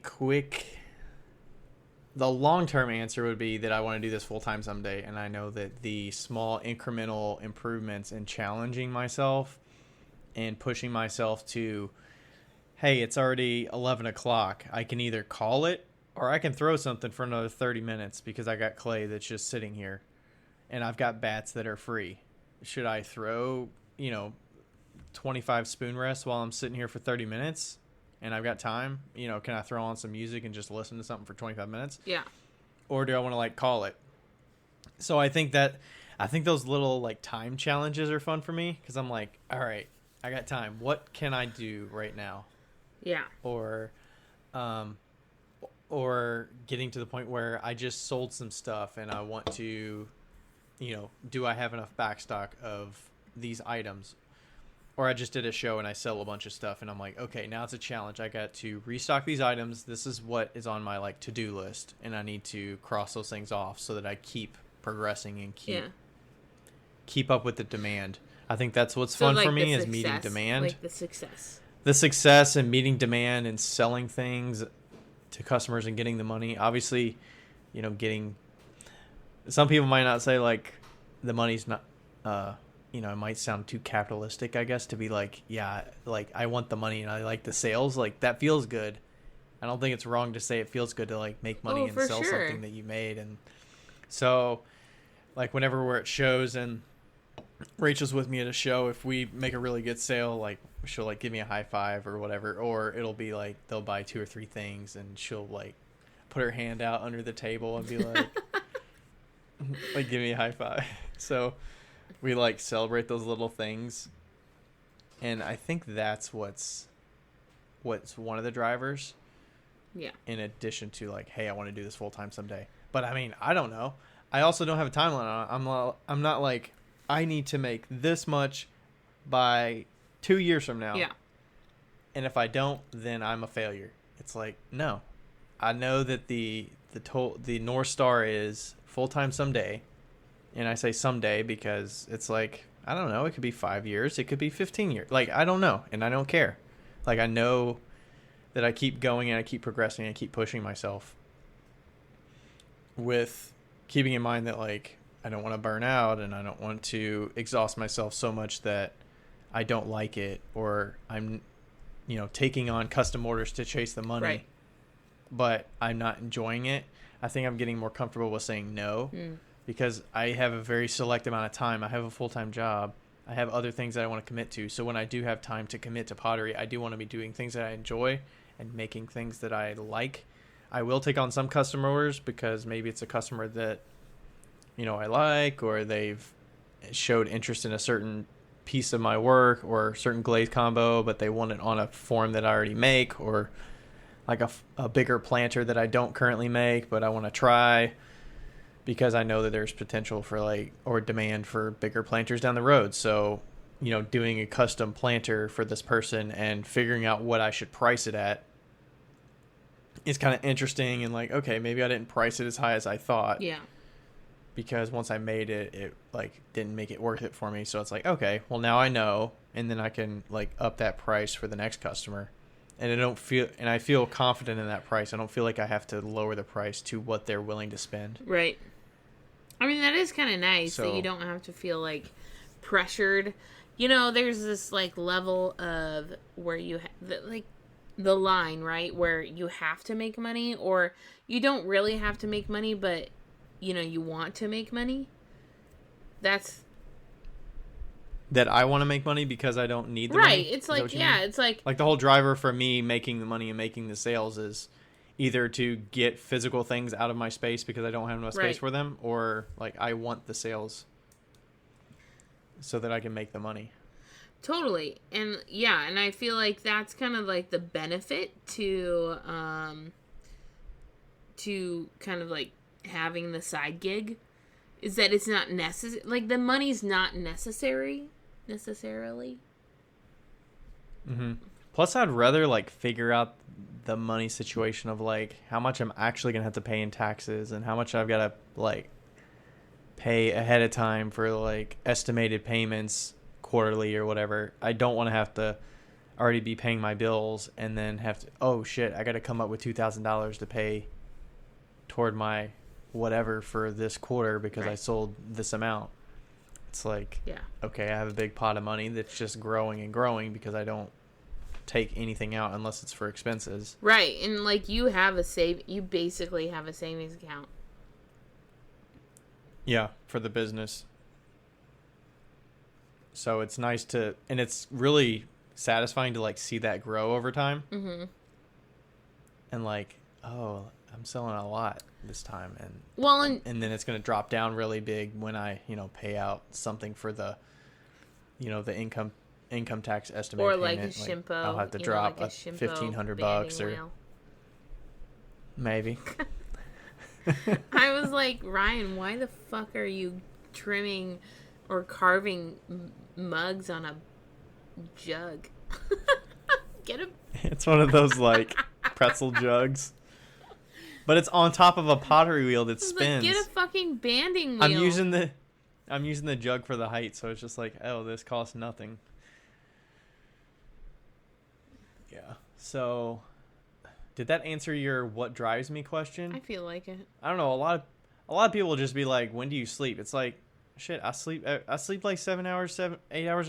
Speaker 2: long-term answer would be that I want to do this full-time someday, and I know that the small incremental improvements and challenging myself and pushing myself to, hey, it's already 11 o'clock. I can either call it or I can throw something for another 30 minutes because I got clay that's just sitting here and I've got bats that are free. Should I throw, 25 spoon rests while I'm sitting here for 30 minutes and I've got time? Can I throw on some music and just listen to something for 25 minutes?
Speaker 1: Yeah.
Speaker 2: Or do I want to, like, call it? So I think those little, like, time challenges are fun for me because I'm like, all right, I got time. What can I do right now?
Speaker 1: Yeah.
Speaker 2: Or getting to the point where I just sold some stuff and I want to, do I have enough backstock of these items? Or I just did a show and I sell a bunch of stuff and I'm like, okay, now it's a challenge. I got to restock these items. This is what is on my, like, to-do list, and I need to cross those things off so that I keep progressing and keep up with the demand. I think that's what's fun for me is meeting demand.
Speaker 1: Like the success.
Speaker 2: The success and meeting demand and selling things to customers and getting the money. Obviously, getting... Some people might not say, like, the money's not... it might sound too capitalistic, I guess, to be like, yeah, like, I want the money and I like the sales. Like, that feels good. I don't think it's wrong to say it feels good to, like, make money and sell something that you made. And so, like, whenever we're at shows and Rachel's with me at a show, if we make a really good sale, like, she'll, like, give me a high five or whatever, or it'll be like they'll buy 2 or 3 things and she'll, like, put her hand out under the table and be like like, give me a high five. So we, like, celebrate those little things, and I think that's what's one of the drivers.
Speaker 1: Yeah.
Speaker 2: In addition to, like, hey, I want to do this full time someday. But I mean, I don't know. I also don't have a timeline on it. I'm not like, I need to make this much by 2 years from now.
Speaker 1: Yeah.
Speaker 2: And if I don't, then I'm a failure. It's like, no. I know that the North Star is full-time someday. And I say someday because it's like, I don't know, it could be 5 years, it could be 15 years. Like, I don't know, and I don't care. Like, I know that I keep going and I keep progressing and I keep pushing myself with keeping in mind that, like, I don't want to burn out and I don't want to exhaust myself so much that I don't like it, or I'm, taking on custom orders to chase the money,
Speaker 1: right,
Speaker 2: but I'm not enjoying it. I think I'm getting more comfortable with saying no because I have a very select amount of time. I have a full-time job. I have other things that I want to commit to. So when I do have time to commit to pottery, I do want to be doing things that I enjoy and making things that I like. I will take on some customer orders because maybe it's a customer that, I like, or they've showed interest in a certain piece of my work or certain glaze combo, but they want it on a form that I already make, or like a bigger planter that I don't currently make, but I want to try because I know that there's potential for, like, or demand for bigger planters down the road. So, doing a custom planter for this person and figuring out what I should price it at is kind of interesting. And, like, okay, maybe I didn't price it as high as I thought.
Speaker 1: Yeah.
Speaker 2: Because once I made it, it, like, didn't make it worth it for me. So it's like, okay, well, now I know, and then I can, like, up that price for the next customer. And I feel confident in that price. I don't feel like I have to lower the price to what they're willing to spend.
Speaker 1: Right. I mean, that is kind of nice that you don't have to feel, like, pressured. There's this, like, level of where you the line, right, where you have to make money, or you don't really have to make money, but you want to make money. That's
Speaker 2: that I want to make money because I don't need the money.
Speaker 1: Right. It's like, yeah, it's like
Speaker 2: the whole driver for me making the money and making the sales is either to get physical things out of my space because I don't have enough space for them, or, like, I want the sales so that I can make the money.
Speaker 1: Totally. And yeah, and I feel like that's kind of like the benefit to kind of like having the side gig is that it's not necessary. Like the money's not necessarily.
Speaker 2: Mm-hmm. Plus, I'd rather like figure out the money situation of like how much I'm actually gonna have to pay in taxes and how much I've gotta like pay ahead of time for like estimated payments quarterly or whatever. I don't want to have to already be paying my bills and then have to, oh shit, I got to come up with $2,000 to pay toward my whatever for this quarter because I sold this amount. It's like,
Speaker 1: yeah, okay,
Speaker 2: I have a big pot of money that's just growing and growing because I don't take anything out unless it's for expenses.
Speaker 1: Right. And like you basically have a savings account.
Speaker 2: Yeah, for the business. So it's nice to, and it's really satisfying to like see that grow over time.
Speaker 1: Mm-hmm.
Speaker 2: And like, oh, I'm selling a lot this time, and then it's going to drop down really big when I, pay out something for the, the income tax estimate
Speaker 1: or
Speaker 2: payment.
Speaker 1: like a Shimpo.
Speaker 2: I'll have to drop like $1,500 or
Speaker 1: wheel.
Speaker 2: Maybe.
Speaker 1: I was like, Ryan, why the fuck are you trimming or carving mugs on a jug? Get a.
Speaker 2: It's one of those like pretzel jugs, but it's on top of a pottery wheel that spins.
Speaker 1: Like, get a fucking banding wheel.
Speaker 2: I'm using the jug for the height, so it's just like, oh, this costs nothing. Yeah. So, did that answer your what drives me question?
Speaker 1: I feel like it.
Speaker 2: I don't know. A lot of people will just be like, when do you sleep? It's like, shit, I sleep like 8 hours a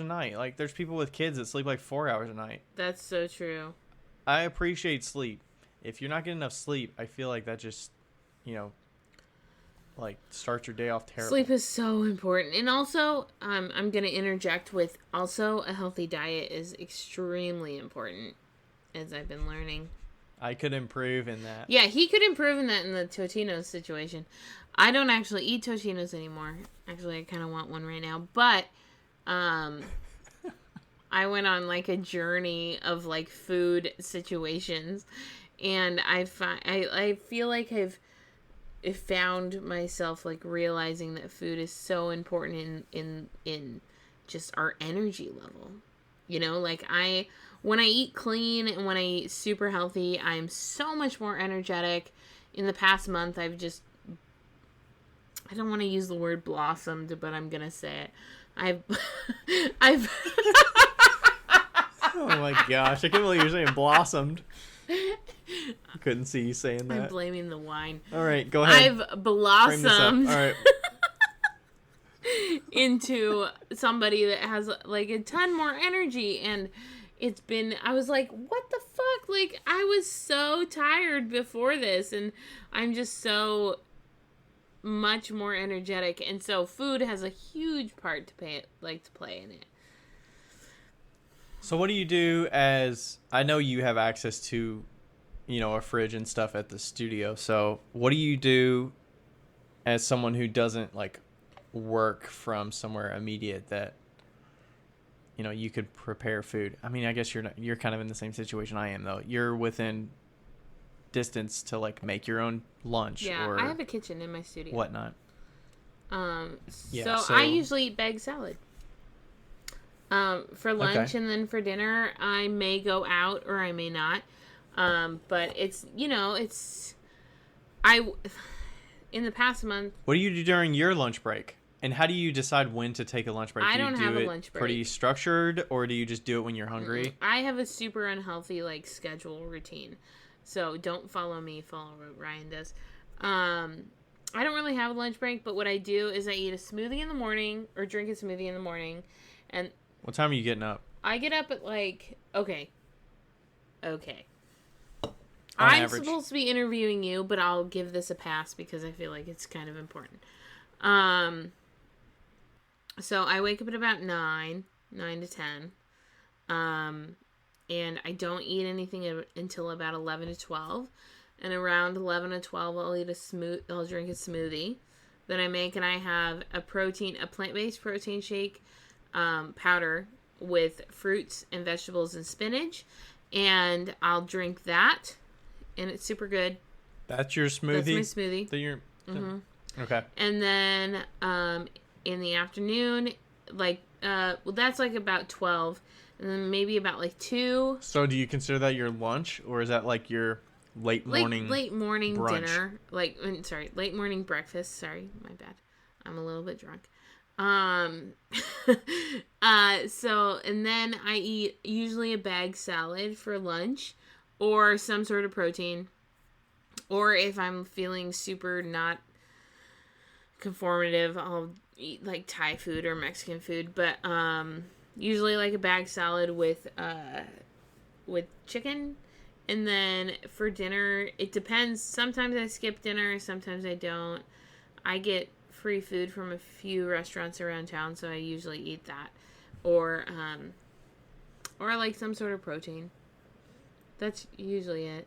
Speaker 2: night. Like, there's people with kids that sleep like 4 hours a night.
Speaker 1: That's so true.
Speaker 2: I appreciate sleep. If you're not getting enough sleep, I feel like that just, like starts your day off terrible.
Speaker 1: Sleep is so important. And also, I'm going to interject with also a healthy diet is extremely important, as I've been learning.
Speaker 2: I could improve in that.
Speaker 1: Yeah, he could improve in that in the Totino's situation. I don't actually eat Totino's anymore. Actually, I kind of want one right now. But I went on like a journey of like food situations, and I feel like I've found myself like realizing that food is so important in just our energy level. Like when I eat clean and when I eat super healthy, I'm so much more energetic. In the past month, I don't want to use the word blossomed, but I'm going to say it. I've
Speaker 2: Oh my gosh, I can't believe you're saying blossomed. I couldn't see you saying that.
Speaker 1: I'm blaming the wine.
Speaker 2: All right, go ahead.
Speaker 1: I've blossomed.
Speaker 2: All right.
Speaker 1: Into somebody that has like a ton more energy, and I was like, what the fuck? Like, I was so tired before this, and I'm just so much more energetic, and so food has a huge part to play in it.
Speaker 2: So what do you do I know you have access to, a fridge and stuff at the studio. So what do you do as someone who doesn't like work from somewhere immediate that, you could prepare food? I mean, I guess you're kind of in the same situation I am though. You're within distance to like make your own lunch.
Speaker 1: Yeah,
Speaker 2: or
Speaker 1: I have a kitchen in my studio.
Speaker 2: Whatnot.
Speaker 1: So I usually eat bag salad. For lunch, and then for dinner, I may go out or I may not. But it's, in the past month.
Speaker 2: What do you do during your lunch break? And how do you decide when to take a lunch break?
Speaker 1: I don't have a lunch break.
Speaker 2: Pretty structured, or do you just do it when you're hungry?
Speaker 1: I have a super unhealthy, like, schedule routine. So don't follow me, follow what Ryan does. I don't really have a lunch break, but what I do is I eat a smoothie in the morning, or drink a smoothie in the morning, and...
Speaker 2: What time are you getting up?
Speaker 1: I get up at like, okay. I'm
Speaker 2: average.
Speaker 1: supposed to be interviewing you, but I'll give this a pass because I feel like it's kind of important. So I wake up at about 9 to 10. And I don't eat anything until about 11 to 12. And around 11 to 12, I'll drink a smoothie that I make, and I have a plant-based protein shake, powder, with fruits and vegetables and spinach, and I'll drink that, and it's super good.
Speaker 2: That's your smoothie?
Speaker 1: That's my smoothie.
Speaker 2: That you're... Okay.
Speaker 1: And then in the afternoon, like, well, that's like about 12, and then maybe about like 2.
Speaker 2: So do you consider that your lunch, or is that like your late morning
Speaker 1: late morning
Speaker 2: brunch?
Speaker 1: Dinner? Late morning breakfast. Sorry, my bad. I'm a little bit drunk. So, and then I eat usually a bag salad for lunch, or some sort of protein, or if I'm feeling super not conformative, I'll eat like Thai food or Mexican food, but usually like a bag salad with chicken. And then for dinner, it depends. Sometimes I skip dinner, sometimes I don't. I get free food from a few restaurants around town, so I usually eat that, or like some sort of protein. That's usually it.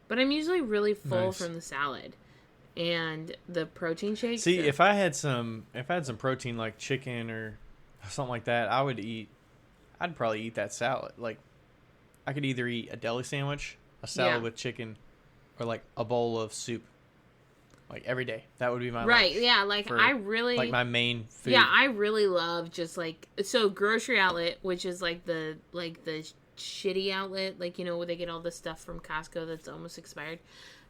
Speaker 1: But I'm usually really full from the salad and the protein shakes.
Speaker 2: See, if I had some protein like chicken or something like that, I'd probably eat that salad. Like, I could either eat a deli sandwich, a salad with chicken, or like a bowl of soup. Like every day. That would be my lunch.
Speaker 1: Yeah, like I really
Speaker 2: like my main food.
Speaker 1: Yeah, I really love just like, so Grocery Outlet, which is like the shitty outlet, like, you know, where they get all the stuff from Costco that's almost expired,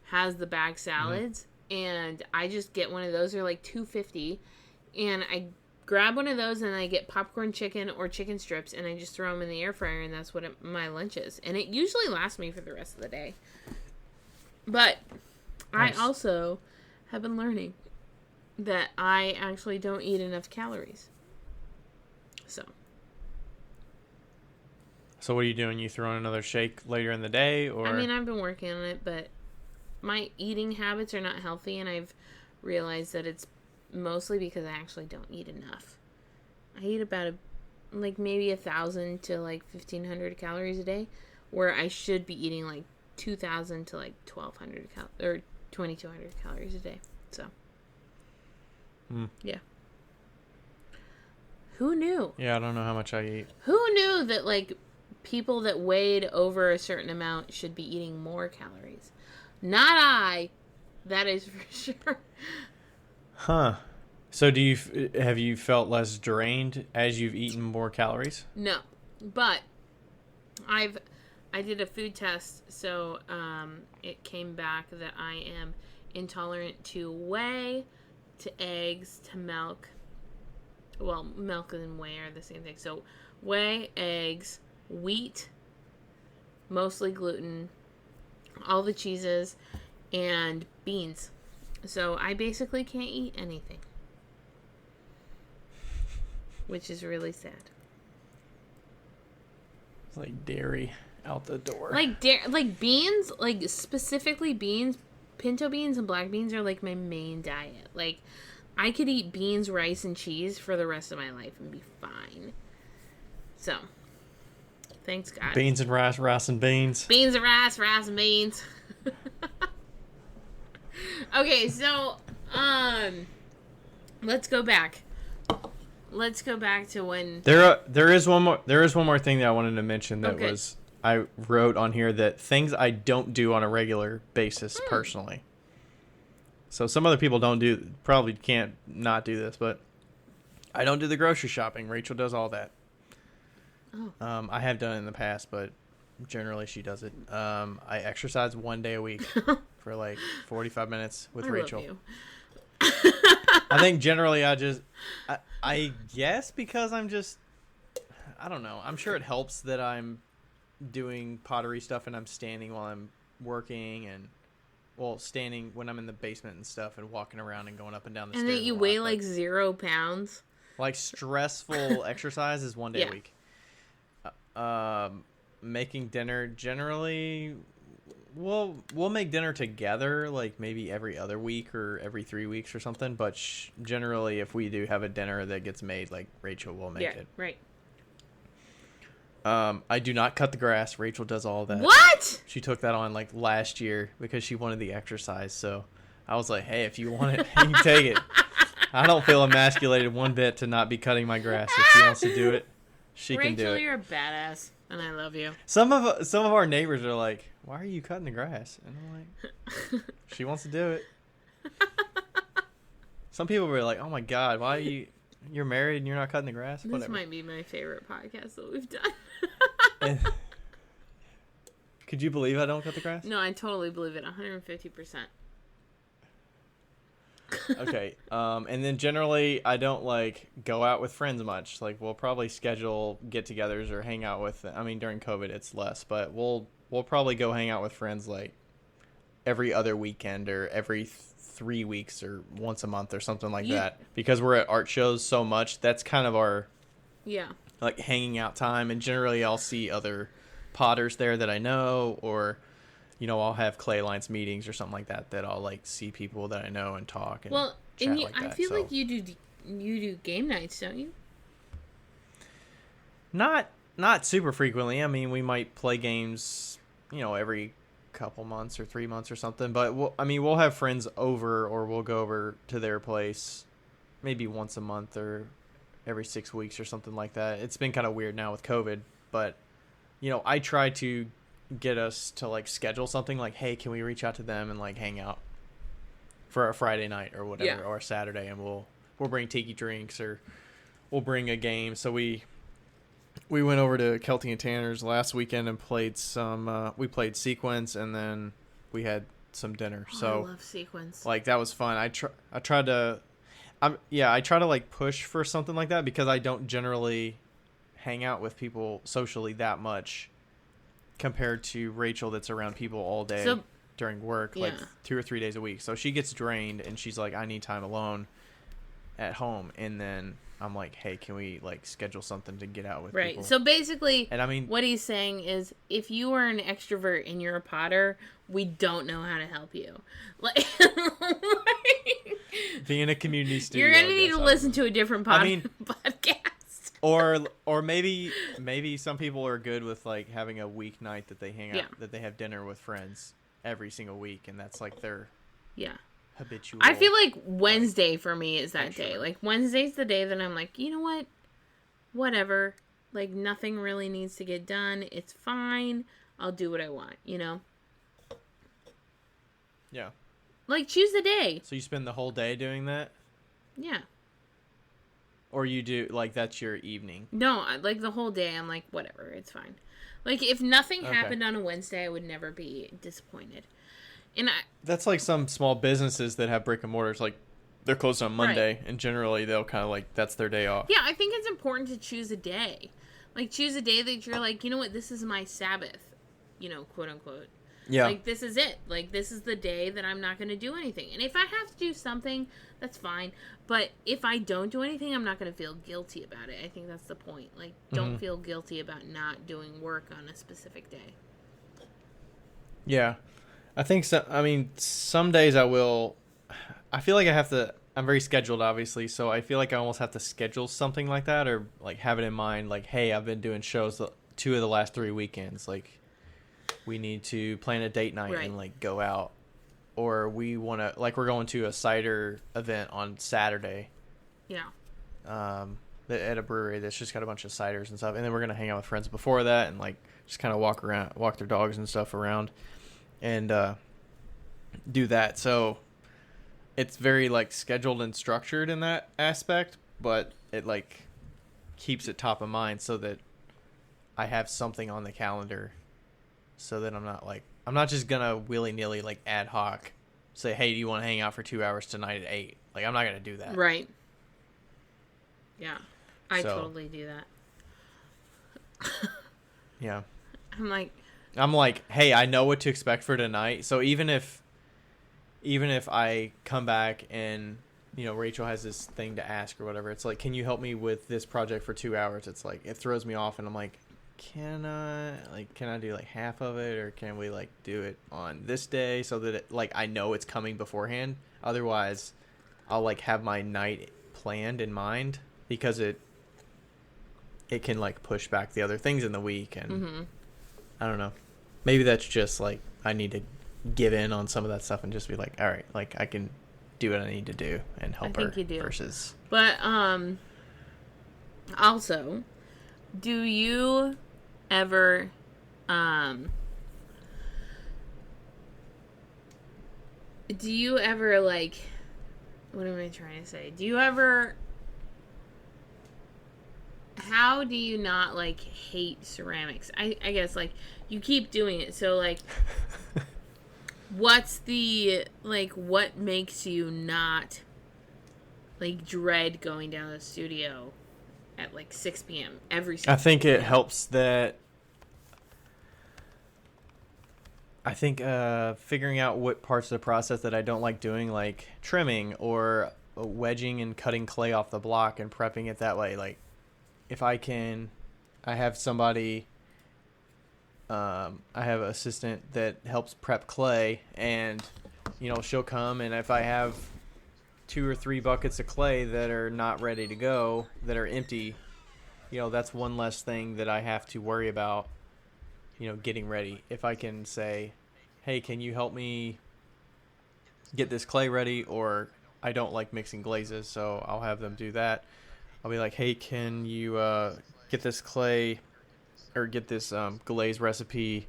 Speaker 1: has the bag salads, and I just get one of those. They're like $2.50, and I grab one of those, and I get popcorn chicken or chicken strips, and I just throw them in the air fryer, and that's what my lunch is. And it usually lasts me for the rest of the day. But nice. I also have been learning that I actually don't eat enough calories.
Speaker 2: So what are you doing? You throwing another shake later in the day, or?
Speaker 1: I mean, I've been working on it, but my eating habits are not healthy, and I've realized that it's mostly because I actually don't eat enough. I eat about maybe 1,000 to 1,500 calories a day, where I should be eating 2,000 to 1,200 or 2,200 calories a day. So, yeah. Who knew?
Speaker 2: Yeah, I don't know how much I eat.
Speaker 1: Who knew that people that weighed over a certain amount should be eating more calories? Not I. That is for sure.
Speaker 2: Huh. So have you felt less drained as you've eaten more calories?
Speaker 1: No, but I did a food test, so it came back that I am intolerant to whey, to eggs, to milk. Well, milk and whey are the same thing. So whey, eggs, wheat, mostly gluten, all the cheeses, and beans. So I basically can't eat anything, which is really sad.
Speaker 2: It's like dairy out the door.
Speaker 1: Like beans, specifically beans, pinto beans and black beans are my main diet. I could eat beans, rice, and cheese for the rest of my life and be fine. So, thanks God.
Speaker 2: Beans and rice, rice and beans.
Speaker 1: Beans and rice, rice and beans. Okay, so, let's go back. Let's go back to when
Speaker 2: there is one more thing that I wanted to mention that was I wrote on here, that things I don't do on a regular basis personally. So some other people probably can't not do this, but I don't do the grocery shopping. Rachel does all that. Oh. I have done it in the past, but generally she does it. I exercise 1 day a week for 45 minutes with Rachel.
Speaker 1: Love you.
Speaker 2: I think generally I guess because I don't know. I'm sure it helps that I'm doing pottery stuff and I'm standing while I'm working, and standing when I'm in the basement and stuff, and walking around and going up and down the stairs.
Speaker 1: And that you weigh 0 pounds.
Speaker 2: Stressful exercise is 1 day a week. Making dinner generally, we'll make dinner together, maybe every other week or every 3 weeks or something. But generally, if we do have a dinner that gets made, Rachel will make it.
Speaker 1: Right.
Speaker 2: I do not cut the grass. Rachel does all that.
Speaker 1: What?
Speaker 2: She took that on last year because she wanted the exercise. So I was like, hey, if you want it, you can take it. I don't feel emasculated one bit to not be cutting my grass. If she wants to do it, She
Speaker 1: Rachel,
Speaker 2: can do it.
Speaker 1: you're a badass, and I love you.
Speaker 2: Some of our neighbors are like, "Why are you cutting the grass?" And I'm like, "She wants to do it." Some people were like, "Oh my god, why are you're married and you're not cutting the grass?"
Speaker 1: This
Speaker 2: Whatever.
Speaker 1: might be my favorite podcast that we've done.
Speaker 2: And, could you believe I don't cut the grass?
Speaker 1: No, I totally believe it, 150%.
Speaker 2: Okay. And then generally I don't like go out with friends much. Like we'll probably schedule get-togethers or hang out with. I mean, during COVID it's less, but we'll probably go hang out with friends like every other weekend or every 3 weeks or once a month or something like that. Because we're at art shows so much, that's kind of our like hanging out time. And generally I'll see other potters there that I know, or I'll have clay lines meetings or something like that I'll like see people that I know and talk and chat
Speaker 1: and
Speaker 2: like that.
Speaker 1: I feel like you do game nights, don't you?
Speaker 2: Not super frequently. I mean, we might play games, every couple months or 3 months or something. But we'll have friends over, or we'll go over to their place maybe once a month or every 6 weeks or something like that. It's been kind of weird now with COVID, but I try to get us to like schedule something like, hey, can we reach out to them and like hang out for a Friday night or whatever, or a Saturday, and we'll bring tiki drinks or we'll bring a game. So we went over to Kelty and Tanner's last weekend and played some we played Sequence, and then we had some dinner. So
Speaker 1: I love Sequence.
Speaker 2: Like that was fun. I try to like push for something like that because I don't generally hang out with people socially that much compared to Rachel that's around people all day during work, like 2 or 3 days a week. So she gets drained and she's like, I need time alone at home. And then I'm like, hey, can we like schedule something to get out with people?
Speaker 1: So basically,
Speaker 2: and I mean,
Speaker 1: what he's saying is if you are an extrovert and you're a potter, we don't know how to help you. Like
Speaker 2: being in a community studio,
Speaker 1: you're going to need to listen to a different podcast.
Speaker 2: Or maybe some people are good with like having a weeknight that they hang out, that they have dinner with friends every single week, and that's like their habitual.
Speaker 1: I feel like Wednesday for me is that day. Like Wednesday's the day that I'm like, you know what? Whatever. Like nothing really needs to get done. It's fine. I'll do what I want, Yeah. Like choose the day.
Speaker 2: So you spend the whole day doing that?
Speaker 1: Yeah.
Speaker 2: Or you do, like, that's your evening?
Speaker 1: No, like, the whole day, I'm like, whatever, it's fine. Like, if nothing happened on a Wednesday, I would never be disappointed. And
Speaker 2: that's like some small businesses that have brick and mortars, like, they're closed on Monday, and generally they'll kind of, like, that's their day off.
Speaker 1: Yeah, I think it's important to choose a day. Like, choose a day that you're like, you know what, this is my Sabbath, quote unquote.
Speaker 2: Yeah.
Speaker 1: Like, this is it. Like, this is the day that I'm not going to do anything. And if I have to do something, that's fine. But if I don't do anything, I'm not going to feel guilty about it. I think that's the point. Like, don't feel guilty about not doing work on a specific day.
Speaker 2: Yeah. I think so. I mean, some days I will. I feel like I have to. I'm very scheduled, obviously. So I feel like I almost have to schedule something like that, or like have it in mind. Like, hey, I've been doing shows 2 of the last 3 weekends. Like, we need to plan a date night and like go out, or we want to like we're going to a cider event on Saturday.
Speaker 1: Yeah.
Speaker 2: At a brewery that's just got a bunch of ciders and stuff, and then we're gonna hang out with friends before that and like just kind of walk their dogs and stuff around, and do that. So it's very like scheduled and structured in that aspect, but it like keeps it top of mind so that I have something on the calendar. So that I'm not just gonna willy-nilly like ad hoc say, hey, do you want to hang out for 2 hours tonight at 8? Like, I'm not gonna do that.
Speaker 1: Right. Yeah, I totally do that.
Speaker 2: Yeah.
Speaker 1: I'm like,
Speaker 2: hey, I know what to expect for tonight. So even if I come back and Rachel has this thing to ask or whatever, it's like, can you help me with this project for 2 hours? It's like it throws me off, and I'm like, can I do like half of it, or can we like do it on this day so that it, like I know it's coming beforehand? Otherwise, I'll like have my night planned in mind because it can like push back the other things in the week, and I don't know. Maybe that's just like I need to give in on some of that stuff and just be like, all right, like I can do what I need to do and help her.
Speaker 1: You do.
Speaker 2: Versus,
Speaker 1: but also, Do you ever, like, what am I trying to say? How do you not, like, hate ceramics? I guess, like, you keep doing it, so, like, what makes you not, like, dread going down to the studio at, like, 6 p.m. every single
Speaker 2: I think
Speaker 1: day?
Speaker 2: it helps that figuring out what parts of the process that I don't like doing, like trimming or wedging and cutting clay off the block and prepping it that way. Like, if I have somebody, I have an assistant that helps prep clay, and, she'll come, and if I have 2 or 3 buckets of clay that are not ready to go, that are empty, that's one less thing that I have to worry about, getting ready. If I can say, hey, can you help me get this clay ready? Or I don't like mixing glazes, so I'll have them do that. I'll be like, hey, can you get this clay or get this glaze recipe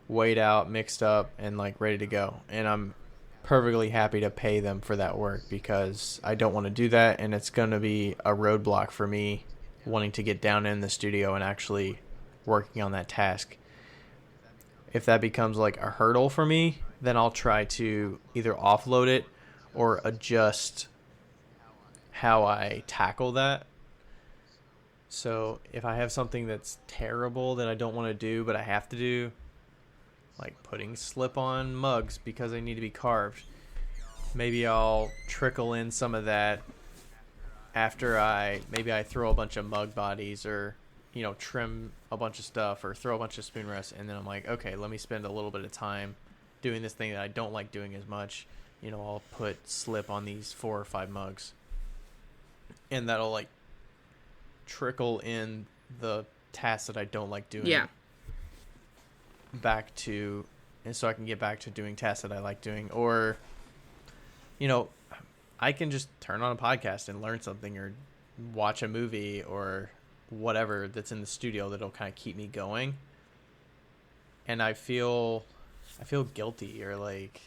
Speaker 2: weighed out, mixed up, and, like, ready to go? And I'm perfectly happy to pay them for that work, because I don't want to do that, and it's going to be a roadblock for me wanting to get down in the studio and actually working on that task. If that becomes, like, a hurdle for me, then I'll try to either offload it or adjust how I tackle that. So if I have something that's terrible that I don't want to do but I have to do, like putting slip-on mugs because they need to be carved, maybe I'll trickle in some of that after I throw a bunch of mug bodies, or trim a bunch of stuff, or throw a bunch of spoon rests, and then I'm like, okay, let me spend a little bit of time doing this thing that I don't like doing as much. I'll put slip on these 4 or 5 mugs, and that'll, like, trickle in the tasks that I don't like doing.
Speaker 1: Yeah.
Speaker 2: And so I can get back to doing tasks that I like doing. Or, I can just turn on a podcast and learn something, or watch a movie, or whatever that's in the studio that'll kind of keep me going. And I feel guilty, or like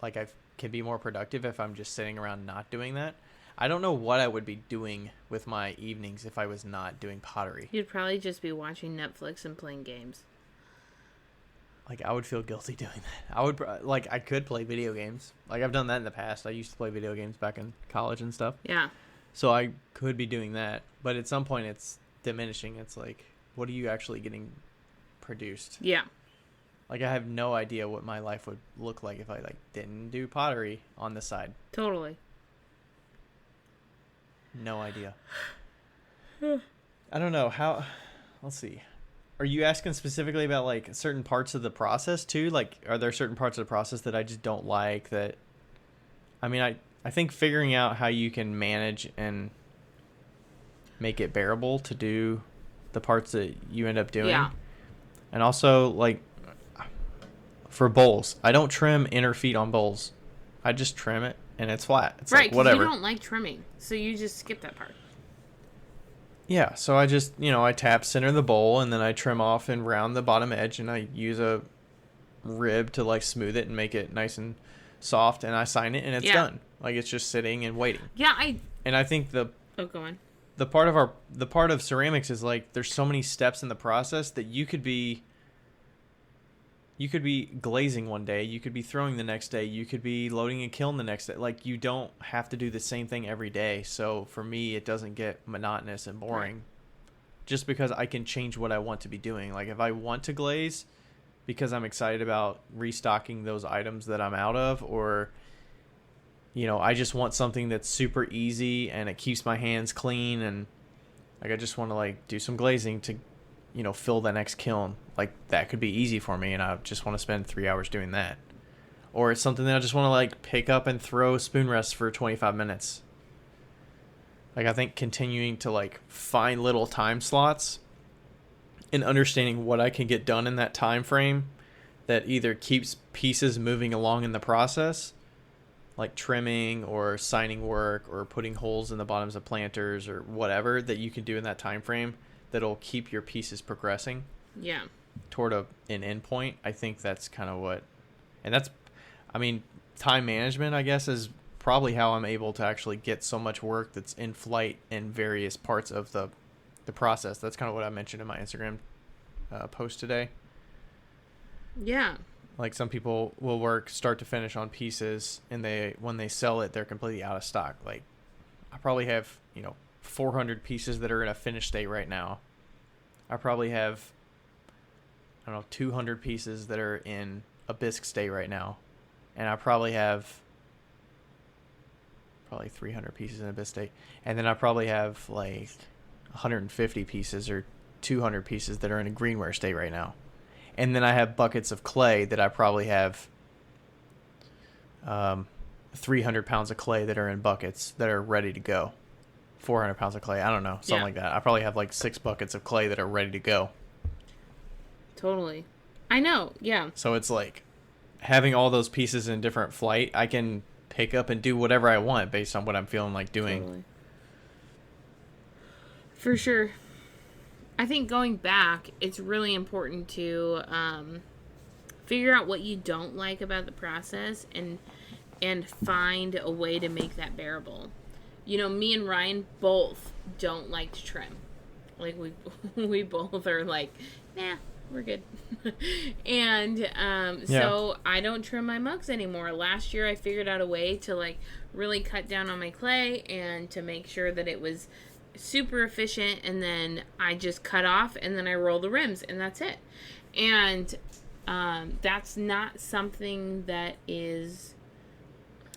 Speaker 2: I can be more productive if I'm just sitting around not doing that. I don't know what I would be doing with my evenings if I was not doing pottery.
Speaker 1: You'd probably just be watching Netflix and playing games.
Speaker 2: Like, I would feel guilty doing that. I could play video games. Like, I've done that in the past. I used to play video games back in college and stuff.
Speaker 1: Yeah.
Speaker 2: So I could be doing that. But at some point, it's diminishing. It's like, what are you actually getting produced?
Speaker 1: Yeah.
Speaker 2: Like, I have no idea what my life would look like if I, like, didn't do pottery on the side.
Speaker 1: Totally.
Speaker 2: No idea. I don't know how. Let's see. Are you asking specifically about, like, certain parts of the process too? Like, are there certain parts of the process that I just don't like? That, I mean, I think figuring out how you can manage and make it bearable to do the parts that you end up doing.
Speaker 1: Yeah.
Speaker 2: And also, like, for bowls, I don't trim inner feet on bowls. I just trim it and it's flat. It's
Speaker 1: right,
Speaker 2: like, whatever.
Speaker 1: You don't like trimming, so you just skip that part.
Speaker 2: Yeah, so I just, I tap center the bowl, and then I trim off and round the bottom edge, and I use a rib to, like, smooth it and make it nice and soft, and I sign it, and it's done. Like, it's just sitting and waiting.
Speaker 1: Yeah,
Speaker 2: And I think
Speaker 1: go on.
Speaker 2: The part of ceramics is, like, there's so many steps in the process that you could be glazing one day, you could be throwing the next day, you could be loading a kiln the next day. Like, you don't have to do the same thing every day. So for me, it doesn't get monotonous and boring. Right. Just because I can change what I want to be doing. Like, if I want to glaze because I'm excited about restocking those items that I'm out of, or, I just want something that's super easy and it keeps my hands clean, and, like, I just want to, like, do some glazing to, fill the next kiln. Like, that could be easy for me, and I just want to spend 3 hours doing that. Or it's something that I just want to, like, pick up and throw spoon rests for 25 minutes. Like, I think continuing to, like, find little time slots and understanding what I can get done in that time frame that either keeps pieces moving along in the process like trimming or signing work or putting holes in the bottoms of planters or whatever that you can do in that time frame that'll keep your pieces progressing
Speaker 1: Yeah.
Speaker 2: toward an end point. I think that's kind of what, and that's, I mean, time management, I guess, is probably how I'm able to actually get so much work that's in flight in various parts of the process. That's kind of what I mentioned in my Instagram post today.
Speaker 1: Yeah.
Speaker 2: Like some people will work start to finish on pieces, and when they sell it, they're completely out of stock. Like I probably have 400 pieces that are in a finished state right now. I probably have 200 pieces that are in a bisque state right now, and I probably have 300 pieces in a bisque state, and then I probably have like 150 pieces or 200 pieces that are in a greenware state right now. And then I have buckets of clay that I probably have 300 pounds of clay that are in buckets that are ready to go. 400 pounds of clay. I don't know. Something like that. I probably have like 6 buckets of clay that are ready to go.
Speaker 1: Totally. I know. Yeah.
Speaker 2: So it's like having all those pieces in different flight, I can pick up and do whatever I want based on what I'm feeling like doing.
Speaker 1: Totally. For sure. I think going back, it's really important to figure out what you don't like about the process and find a way to make that bearable. Me and Ryan both don't like to trim. Like we both are like, nah, we're good. And so I don't trim my mugs anymore. Last year I figured out a way to like really cut down on my clay and to make sure that it was super efficient, and then I just cut off and then I roll the rims and that's it. And that's not something that is,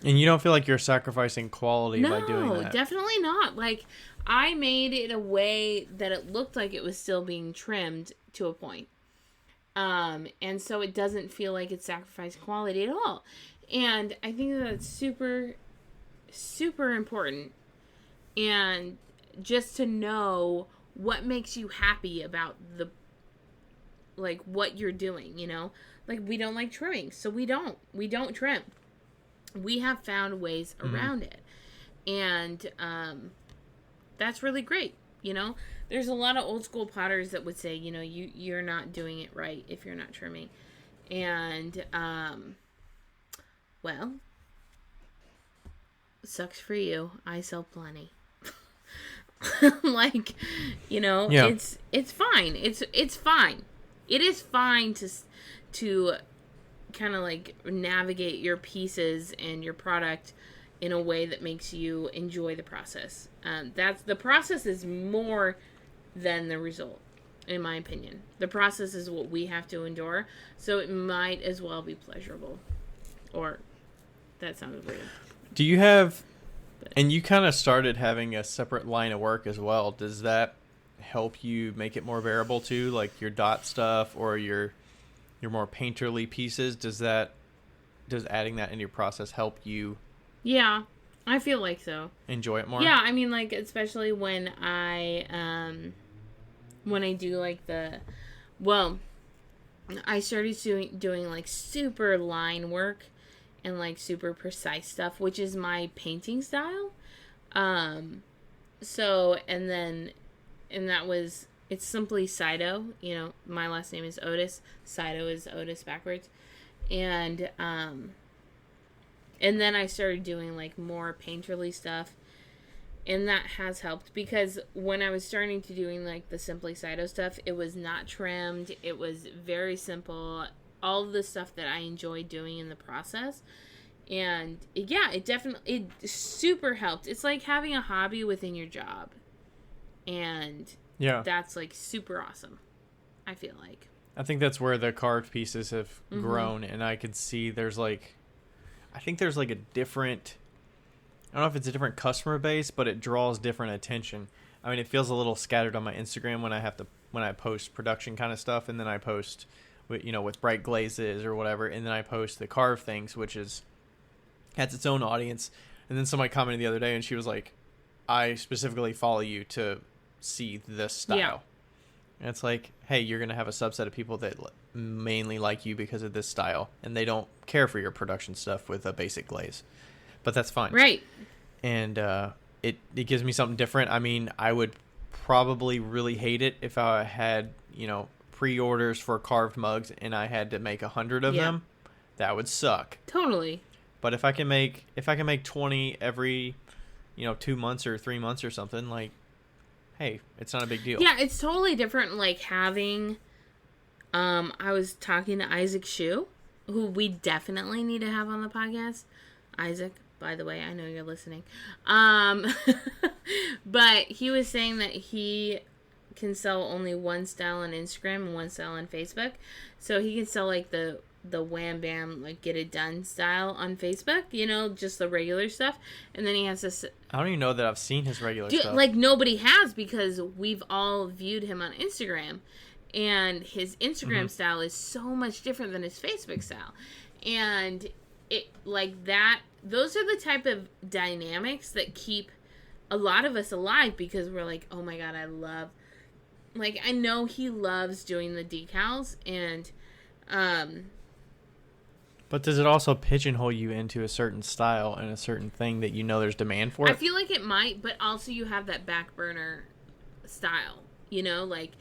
Speaker 2: and you don't feel like you're sacrificing quality by doing that.
Speaker 1: No, definitely not. Like I made it a way that it looked like it was still being trimmed to a point. And so it doesn't feel like it sacrificed quality at all. And I think that's super, super important. And just to know what makes you happy about what you're doing, like we don't like trimming, so we don't trim. We have found ways around it, and that's really great. There's a lot of old school potters that would say, you're not doing it right if you're not trimming, and well, sucks for you. I sell plenty. Like,
Speaker 2: Yeah.
Speaker 1: it's fine. It's fine. It is fine to kind of like navigate your pieces and your product in a way that makes you enjoy the process. The process is more than the result, in my opinion. The process is what we have to endure, so it might as well be pleasurable. Or that sounded weird.
Speaker 2: Do you have, and you kind of started having a separate line of work as well. Does that help you make it more bearable too? Like your dot stuff or your more painterly pieces? Does adding that into your process help you?
Speaker 1: Yeah, I feel like so.
Speaker 2: Enjoy it more?
Speaker 1: Yeah, I mean, like, especially when I do like I started doing like super line work and like super precise stuff, which is my painting style. It's simply Saito. My last name is Otis. Saito is Otis backwards. And then I started doing like more painterly stuff. And that has helped because when I was starting to doing like the Simply Saito stuff, it was not trimmed. It was very simple. All of the stuff that I enjoyed doing in the process. And it super helped. It's like having a hobby within your job. And that's like super awesome, I feel like.
Speaker 2: I think that's where the carved pieces have grown. And I could see there's a different, I don't know if it's a different customer base, but it draws different attention. I mean, it feels a little scattered on my Instagram when I post production kind of stuff, and then I post with bright glazes or whatever, and then I post the carved things, which has its own audience. And then somebody commented the other day, and she was like, "I specifically follow you to see this style."
Speaker 1: Yeah.
Speaker 2: And it's like, hey, you're gonna have a subset of people that mainly like you because of this style, and they don't care for your production stuff with a basic glaze. but that's fine.
Speaker 1: Right.
Speaker 2: And it gives me something different. I mean, I would probably really hate it if I had, pre-orders for carved mugs and I had to make 100 of them. That would suck.
Speaker 1: Totally.
Speaker 2: But if I can make 20 every 2 months or 3 months or something, like, hey, it's not a big deal.
Speaker 1: Yeah, it's totally different. Like having, I was talking to Isaac Shue, who we definitely need to have on the podcast. Isaac, by the way, I know you're listening. But he was saying that he can sell only one style on Instagram and one style on Facebook. So he can sell like the wham bam, like get it done style on Facebook, just the regular stuff. And then he has this.
Speaker 2: I don't even know that I've seen his regular stuff.
Speaker 1: Like nobody has, because we've all viewed him on Instagram. And his Instagram style is so much different than his Facebook style. And it like that, those are the type of dynamics that keep a lot of us alive, because we're like, oh my God, I know he loves doing the decals, and
Speaker 2: but does it also pigeonhole you into a certain style and a certain thing that there's demand for it?
Speaker 1: I feel like it might, but also you have that back burner style, like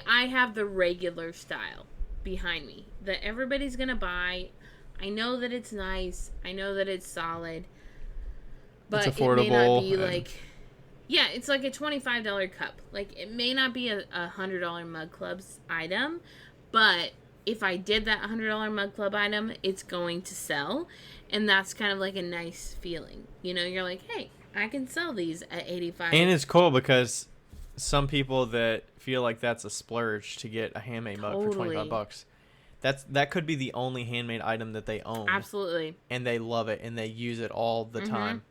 Speaker 1: I have the regular style behind me that everybody's gonna buy. I know that it's nice. I know that it's solid. But
Speaker 2: it's affordable.
Speaker 1: It may not be like... Yeah, it's like a $25 cup. Like, it may not be a $100 Mug Club's item, but if I did that $100 Mug Club item, it's going to sell. And that's kind of like a nice feeling. You're like, hey, I can sell these at $85.
Speaker 2: And it's cool because some people that feel like that's a splurge to get a handmade mug for $25. That could be the only handmade item that they own.
Speaker 1: Absolutely.
Speaker 2: And they love it and they use it all the time.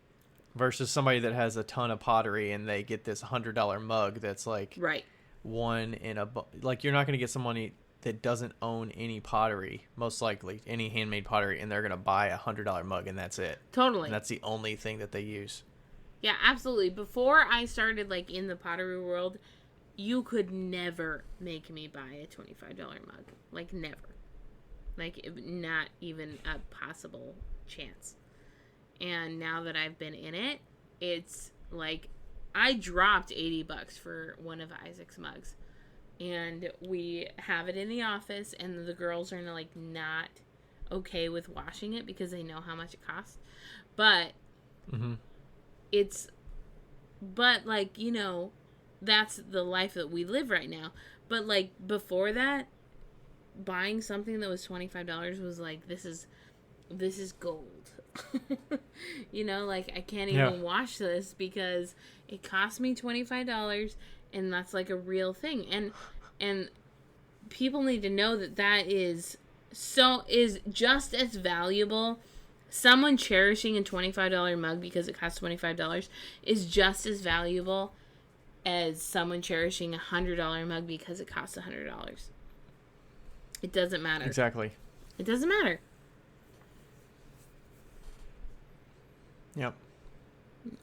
Speaker 2: Versus somebody that has a ton of pottery and they get this $100 mug that's like one in a... Like, you're not going to get somebody that doesn't own any pottery, most likely, any handmade pottery, and they're going to buy a $100 mug and that's it.
Speaker 1: Totally.
Speaker 2: And that's the only thing that they use.
Speaker 1: Yeah, absolutely. Before I started, like, in the pottery world, you could never make me buy a $25 mug. Like, never. Like, not even a possible chance. And now that I've been in it, it's like I dropped $80 for one of Isaac's mugs. And we have it in the office, and the girls are like not okay with washing it because they know how much it costs. But but like, that's the life that we live right now. But like before that, buying something that was $25 was like, this is gold. Like I can't even wash this because it cost me $25, and that's like a real thing. And people need to know that is just as valuable. Someone cherishing a $25 mug because it costs $25 is just as valuable as someone cherishing a $100 mug because it costs $100. It doesn't matter.
Speaker 2: Exactly.
Speaker 1: It doesn't matter.
Speaker 2: Yep.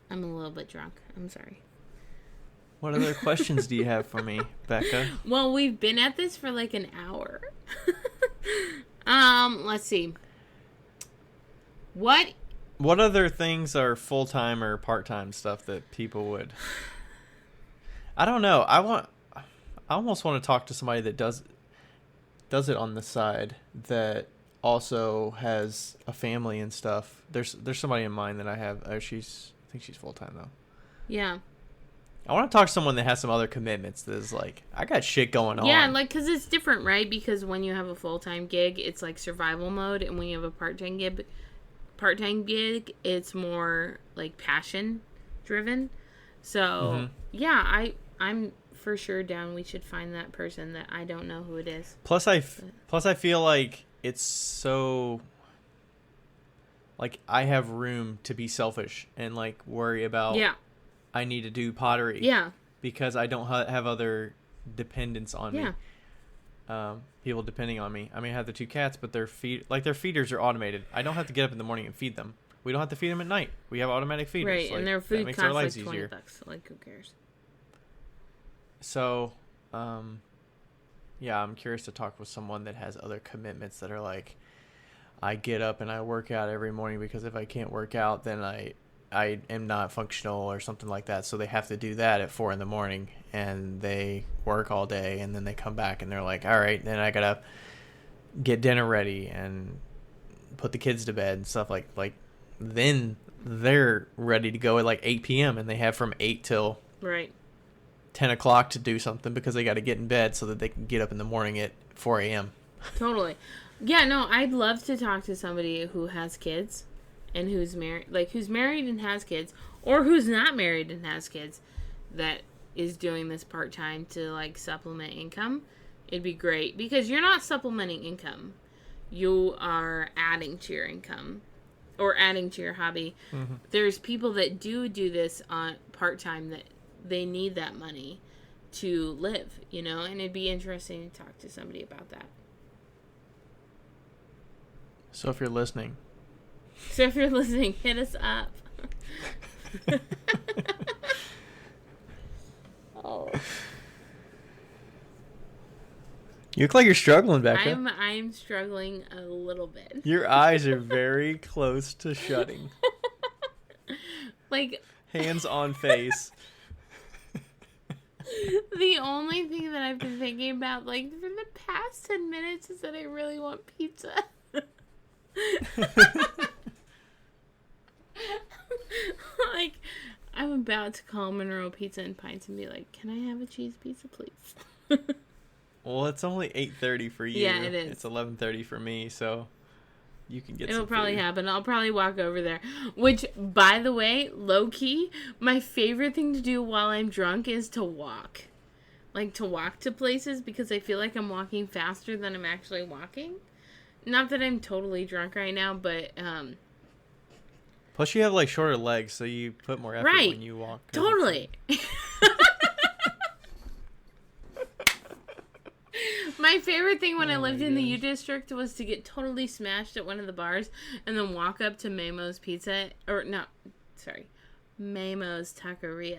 Speaker 1: I'm a little bit drunk. I'm sorry.
Speaker 2: What other questions do you have for me, Becca?
Speaker 1: Well, we've been at this for like an hour. Let's see. What
Speaker 2: other things are full-time or part-time stuff that people would... I don't know. I almost want to talk to somebody that does it on the side that also has a family and stuff. There's somebody in mind that I have. I think she's full-time though.
Speaker 1: Yeah.
Speaker 2: I want to talk to someone that has some other commitments that is like, I got shit going on.
Speaker 1: Yeah, like, because it's different, right? Because when you have a full-time gig, it's like survival mode, and when you have a part-time gig, it's more like passion driven. So yeah, I'm for sure down. We should find that person that I don't know who it is.
Speaker 2: Plus I feel like it's so, like, I have room to be selfish and like worry about I need to do pottery because I don't have other dependents on me. People depending on me. I mean, I have the 2 cats, but their feeders are automated. I don't have to get up in the morning and feed them. We don't have to feed them at night. We have automatic feeders.
Speaker 1: Right,
Speaker 2: like,
Speaker 1: and their food costs like $20.
Speaker 2: Easier.
Speaker 1: Like, who cares?
Speaker 2: So, I'm curious to talk with someone that has other commitments that are like, I get up and I work out every morning, because if I can't work out, then I am not functional or something like that. So they have to do that at 4 a.m, and they work all day, and then they come back and they're like, all right, then I gotta get dinner ready and put the kids to bed and stuff like then they're ready to go at like 8 p.m. and they have from 8 till
Speaker 1: Right.
Speaker 2: 10 o'clock to do something, because they got to get in bed so that they can get up in the morning at 4 a.m.
Speaker 1: Totally. Yeah, no, I'd love to talk to somebody who has kids and who's married, who's married and has kids, or who's not married and has kids, that is doing this part-time to, supplement income. It'd be great, because you're not supplementing income. You are adding to your income or adding to your hobby. Mm-hmm. There's people that do this on part-time that they need that money to live, and it'd be interesting to talk to somebody about that.
Speaker 2: So if you're listening,
Speaker 1: hit us up. Oh.
Speaker 2: You look like you're struggling, Becca.
Speaker 1: I'm struggling a little bit.
Speaker 2: Your eyes are very close to shutting. Hands on face.
Speaker 1: The only thing that I've been thinking about, for the past 10 minutes, is that I really want pizza. I'm about to call Monroe Pizza and Pints and be like, can I have a cheese pizza, please?
Speaker 2: Well, it's only 8:30 for you.
Speaker 1: Yeah, it is.
Speaker 2: It's 11:30 for me, so you can get
Speaker 1: It'll
Speaker 2: some
Speaker 1: probably
Speaker 2: food.
Speaker 1: happen. I'll probably walk over there. Which, by the way, low-key, my favorite thing to do while I'm drunk is to walk. To walk to places, because I feel like I'm walking faster than I'm actually walking. Not that I'm totally drunk right now, but...
Speaker 2: Plus, you have, shorter legs, so you put more effort when you walk.
Speaker 1: Totally. My favorite thing when I lived in the U District was to get totally smashed at one of the bars and then walk up to Mamo's Pizza, Mamo's Taqueria,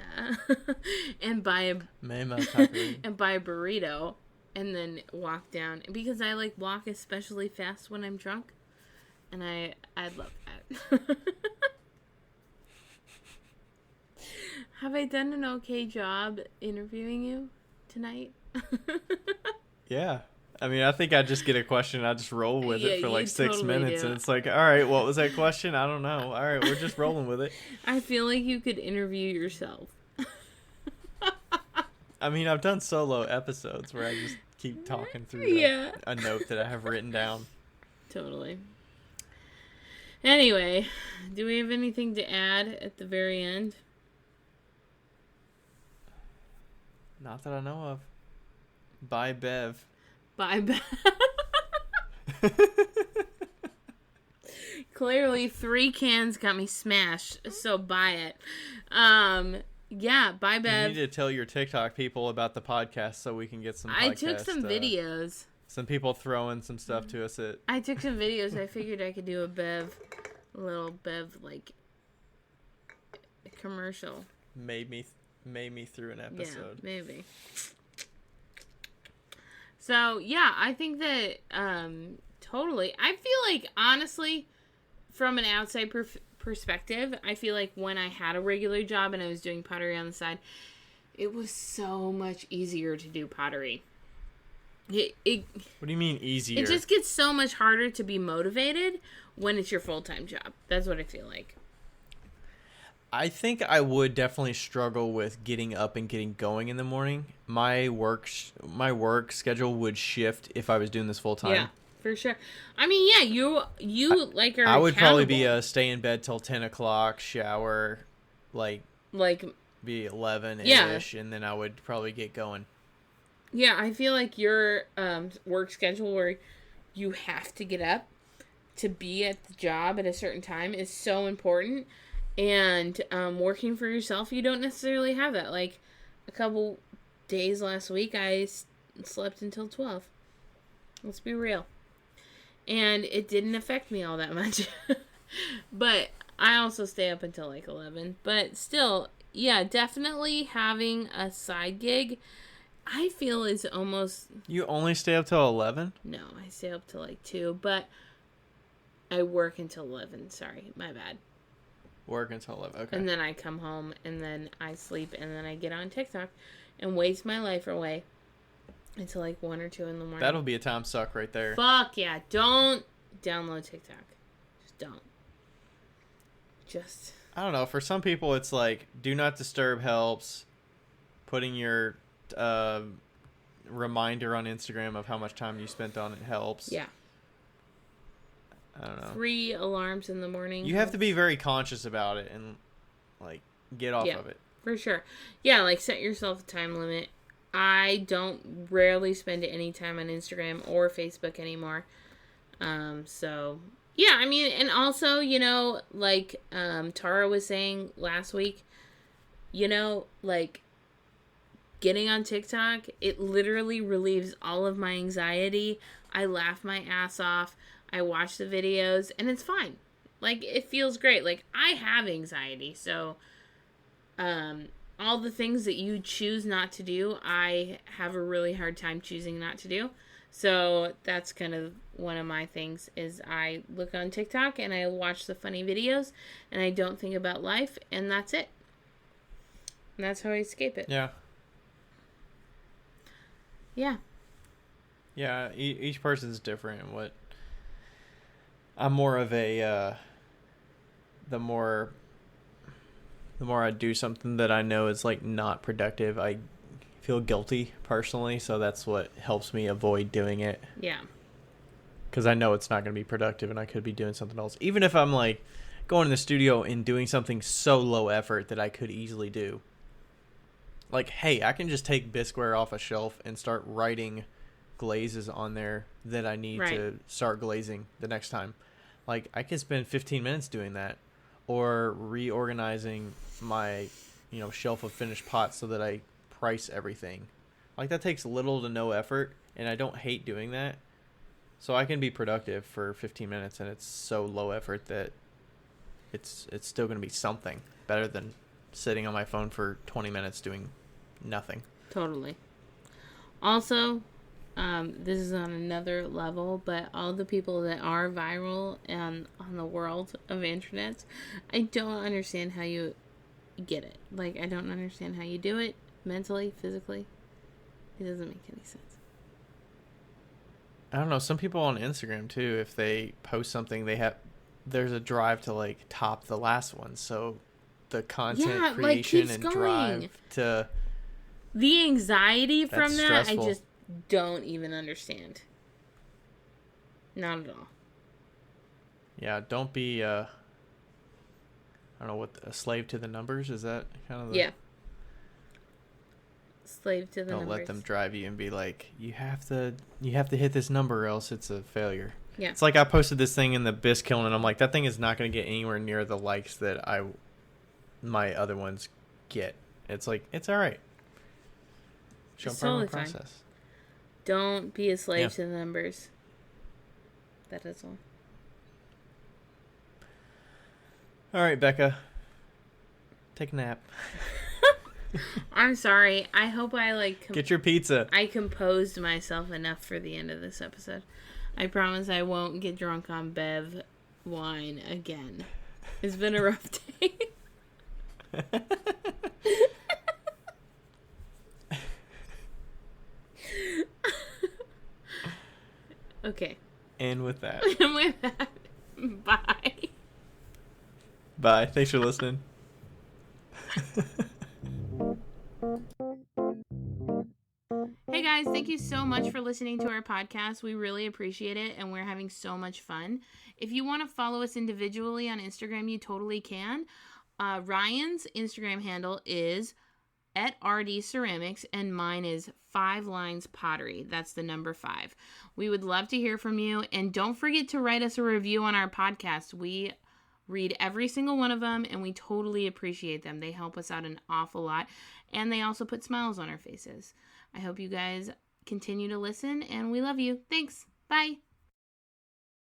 Speaker 1: and buy a burrito, and then walk down, because I walk especially fast when I'm drunk, and I love that. Have I done an okay job interviewing you tonight?
Speaker 2: Yeah. I mean, I think I just get a question and I just roll with it for 6
Speaker 1: totally
Speaker 2: minutes.
Speaker 1: do.
Speaker 2: And it's all right, what was that question? I don't know. All right, we're just rolling with it.
Speaker 1: I feel like you could interview yourself.
Speaker 2: I mean, I've done solo episodes where I just keep talking through a note that I have written down.
Speaker 1: Totally. Anyway, do we have anything to add at the very end?
Speaker 2: Not that I know of. Bye, Bev.
Speaker 1: Bye, Bev. Clearly, 3 cans got me smashed, so buy it. Yeah, bye, Bev.
Speaker 2: You need to tell your TikTok people about the podcast so we can get some podcast.
Speaker 1: I took some videos.
Speaker 2: Some people throwing some stuff to us.
Speaker 1: I took some videos. I figured I could do a little Bev, commercial.
Speaker 2: Made me through an episode.
Speaker 1: Yeah, maybe. So, yeah, I think that, totally. I feel like, honestly, from an outside perspective, I feel like when I had a regular job and I was doing pottery on the side, it was so much easier to do pottery. What
Speaker 2: do you mean easier?
Speaker 1: It just gets so much harder to be motivated when it's your full-time job. That's what I feel like.
Speaker 2: I think I would definitely struggle with getting up and getting going in the morning. My work schedule would shift if I was doing this full time.
Speaker 1: Yeah, for sure. I mean, yeah, you are
Speaker 2: I would probably be
Speaker 1: accountable.
Speaker 2: stay in bed till 10 o'clock, shower, be 11-ish, and then I would probably get going.
Speaker 1: Yeah, I feel like your work schedule where you have to get up to be at the job at a certain time is so important. And working for yourself, you don't necessarily have that. A couple days last week, I slept until 12. Let's be real. And it didn't affect me all that much. But I also stay up until 11. But still, yeah, definitely having a side gig, I feel is almost...
Speaker 2: You only stay up till 11?
Speaker 1: No, I stay up till 2. But I work until 11. Sorry, my bad.
Speaker 2: Work until 11. Okay.
Speaker 1: And then I come home, and then I sleep, and then I get on TikTok and waste my life away until like 1 or 2 in the morning.
Speaker 2: That'll be a time suck right there.
Speaker 1: Fuck yeah. Don't download TikTok. Just don't. Just.
Speaker 2: I don't know. For some people, it's like, do not disturb helps. Putting your reminder on Instagram of how much time you spent on it helps.
Speaker 1: Yeah.
Speaker 2: I don't know.
Speaker 1: 3 alarms in the morning.
Speaker 2: You have to be very conscious about it and, like, get off of it. For
Speaker 1: sure. Yeah, like, set yourself a time limit. I don't rarely spend any time on Instagram or Facebook anymore. So, yeah, I mean, and also, you know, like, Tara was saying last week, you know, like, getting on TikTok, it literally relieves all of my anxiety. I laugh my ass off. I watch the videos, and it's fine. Like, it feels great. Like, I have anxiety, so, all the things that you choose not to do, I have a really hard time choosing not to do. So, that's kind of one of my things, is I look on TikTok, and I watch the funny videos, and I don't think about life, and that's it. And that's how I escape it.
Speaker 2: Yeah.
Speaker 1: Yeah.
Speaker 2: Yeah, each person's different. And what I'm more of a the more I do something that I know is like not productive, I feel guilty personally, so that's what helps me avoid doing it.
Speaker 1: Yeah.
Speaker 2: Cuz I know it's not going to be productive and I could be doing something else. Even if I'm like going in the studio and doing something so low effort that I could easily do. Like, hey, I can just take bisqueware off a shelf and start writing glazes on there that I need to start glazing the next time. Like, I could spend 15 minutes doing that, or reorganizing my, you know, shelf of finished pots so that I price everything. Like, that takes little to no effort, and I don't hate doing that. So I can be productive for 15 minutes, and it's so low effort that it's still going to be something better than sitting on my phone for 20 minutes doing nothing.
Speaker 1: Totally. Also, this is on another level, but all the people that are viral and on the world of internet, I don't understand how you get it. Like, I don't understand how you do it mentally, physically. It doesn't make any sense.
Speaker 2: I don't know. Some people on Instagram too, if they post something, there's a drive to like top the last one. So the content creation and drive to
Speaker 1: the anxiety from that,
Speaker 2: stressful.
Speaker 1: I just don't even understand. Not at all.
Speaker 2: Yeah, don't be I don't know, what, a slave to the numbers, is that kind of the...
Speaker 1: Yeah. Slave to the numbers.
Speaker 2: Don't let them drive you and be like, you have to hit this number or else it's a failure.
Speaker 1: Yeah.
Speaker 2: It's like I posted this thing in the bisque kiln and I'm like, that thing is not going to get anywhere near the likes that my other ones get. It's like, it's all right.
Speaker 1: It's totally fine. Don't be a slave to the numbers. That is all.
Speaker 2: All right, Becca. Take a nap.
Speaker 1: I'm sorry. I hope I
Speaker 2: get your pizza.
Speaker 1: I composed myself enough for the end of this episode. I promise I won't get drunk on Bev wine again. It's been a rough day. Okay.
Speaker 2: And with that.
Speaker 1: Bye.
Speaker 2: Bye. Thanks for listening.
Speaker 1: Hey guys, thank you so much for listening to our podcast. We really appreciate it, and we're having so much fun. If you want to follow us individually on Instagram, you totally can. Ryan's Instagram handle is @RDCeramics, and mine is 5 Lines Pottery. That's the number 5. We would love to hear from you, and don't forget to write us a review on our podcast. We read every single one of them, and we totally appreciate them. They help us out an awful lot, and they also put smiles on our faces. I hope you guys continue to listen, and we love you. Thanks. Bye.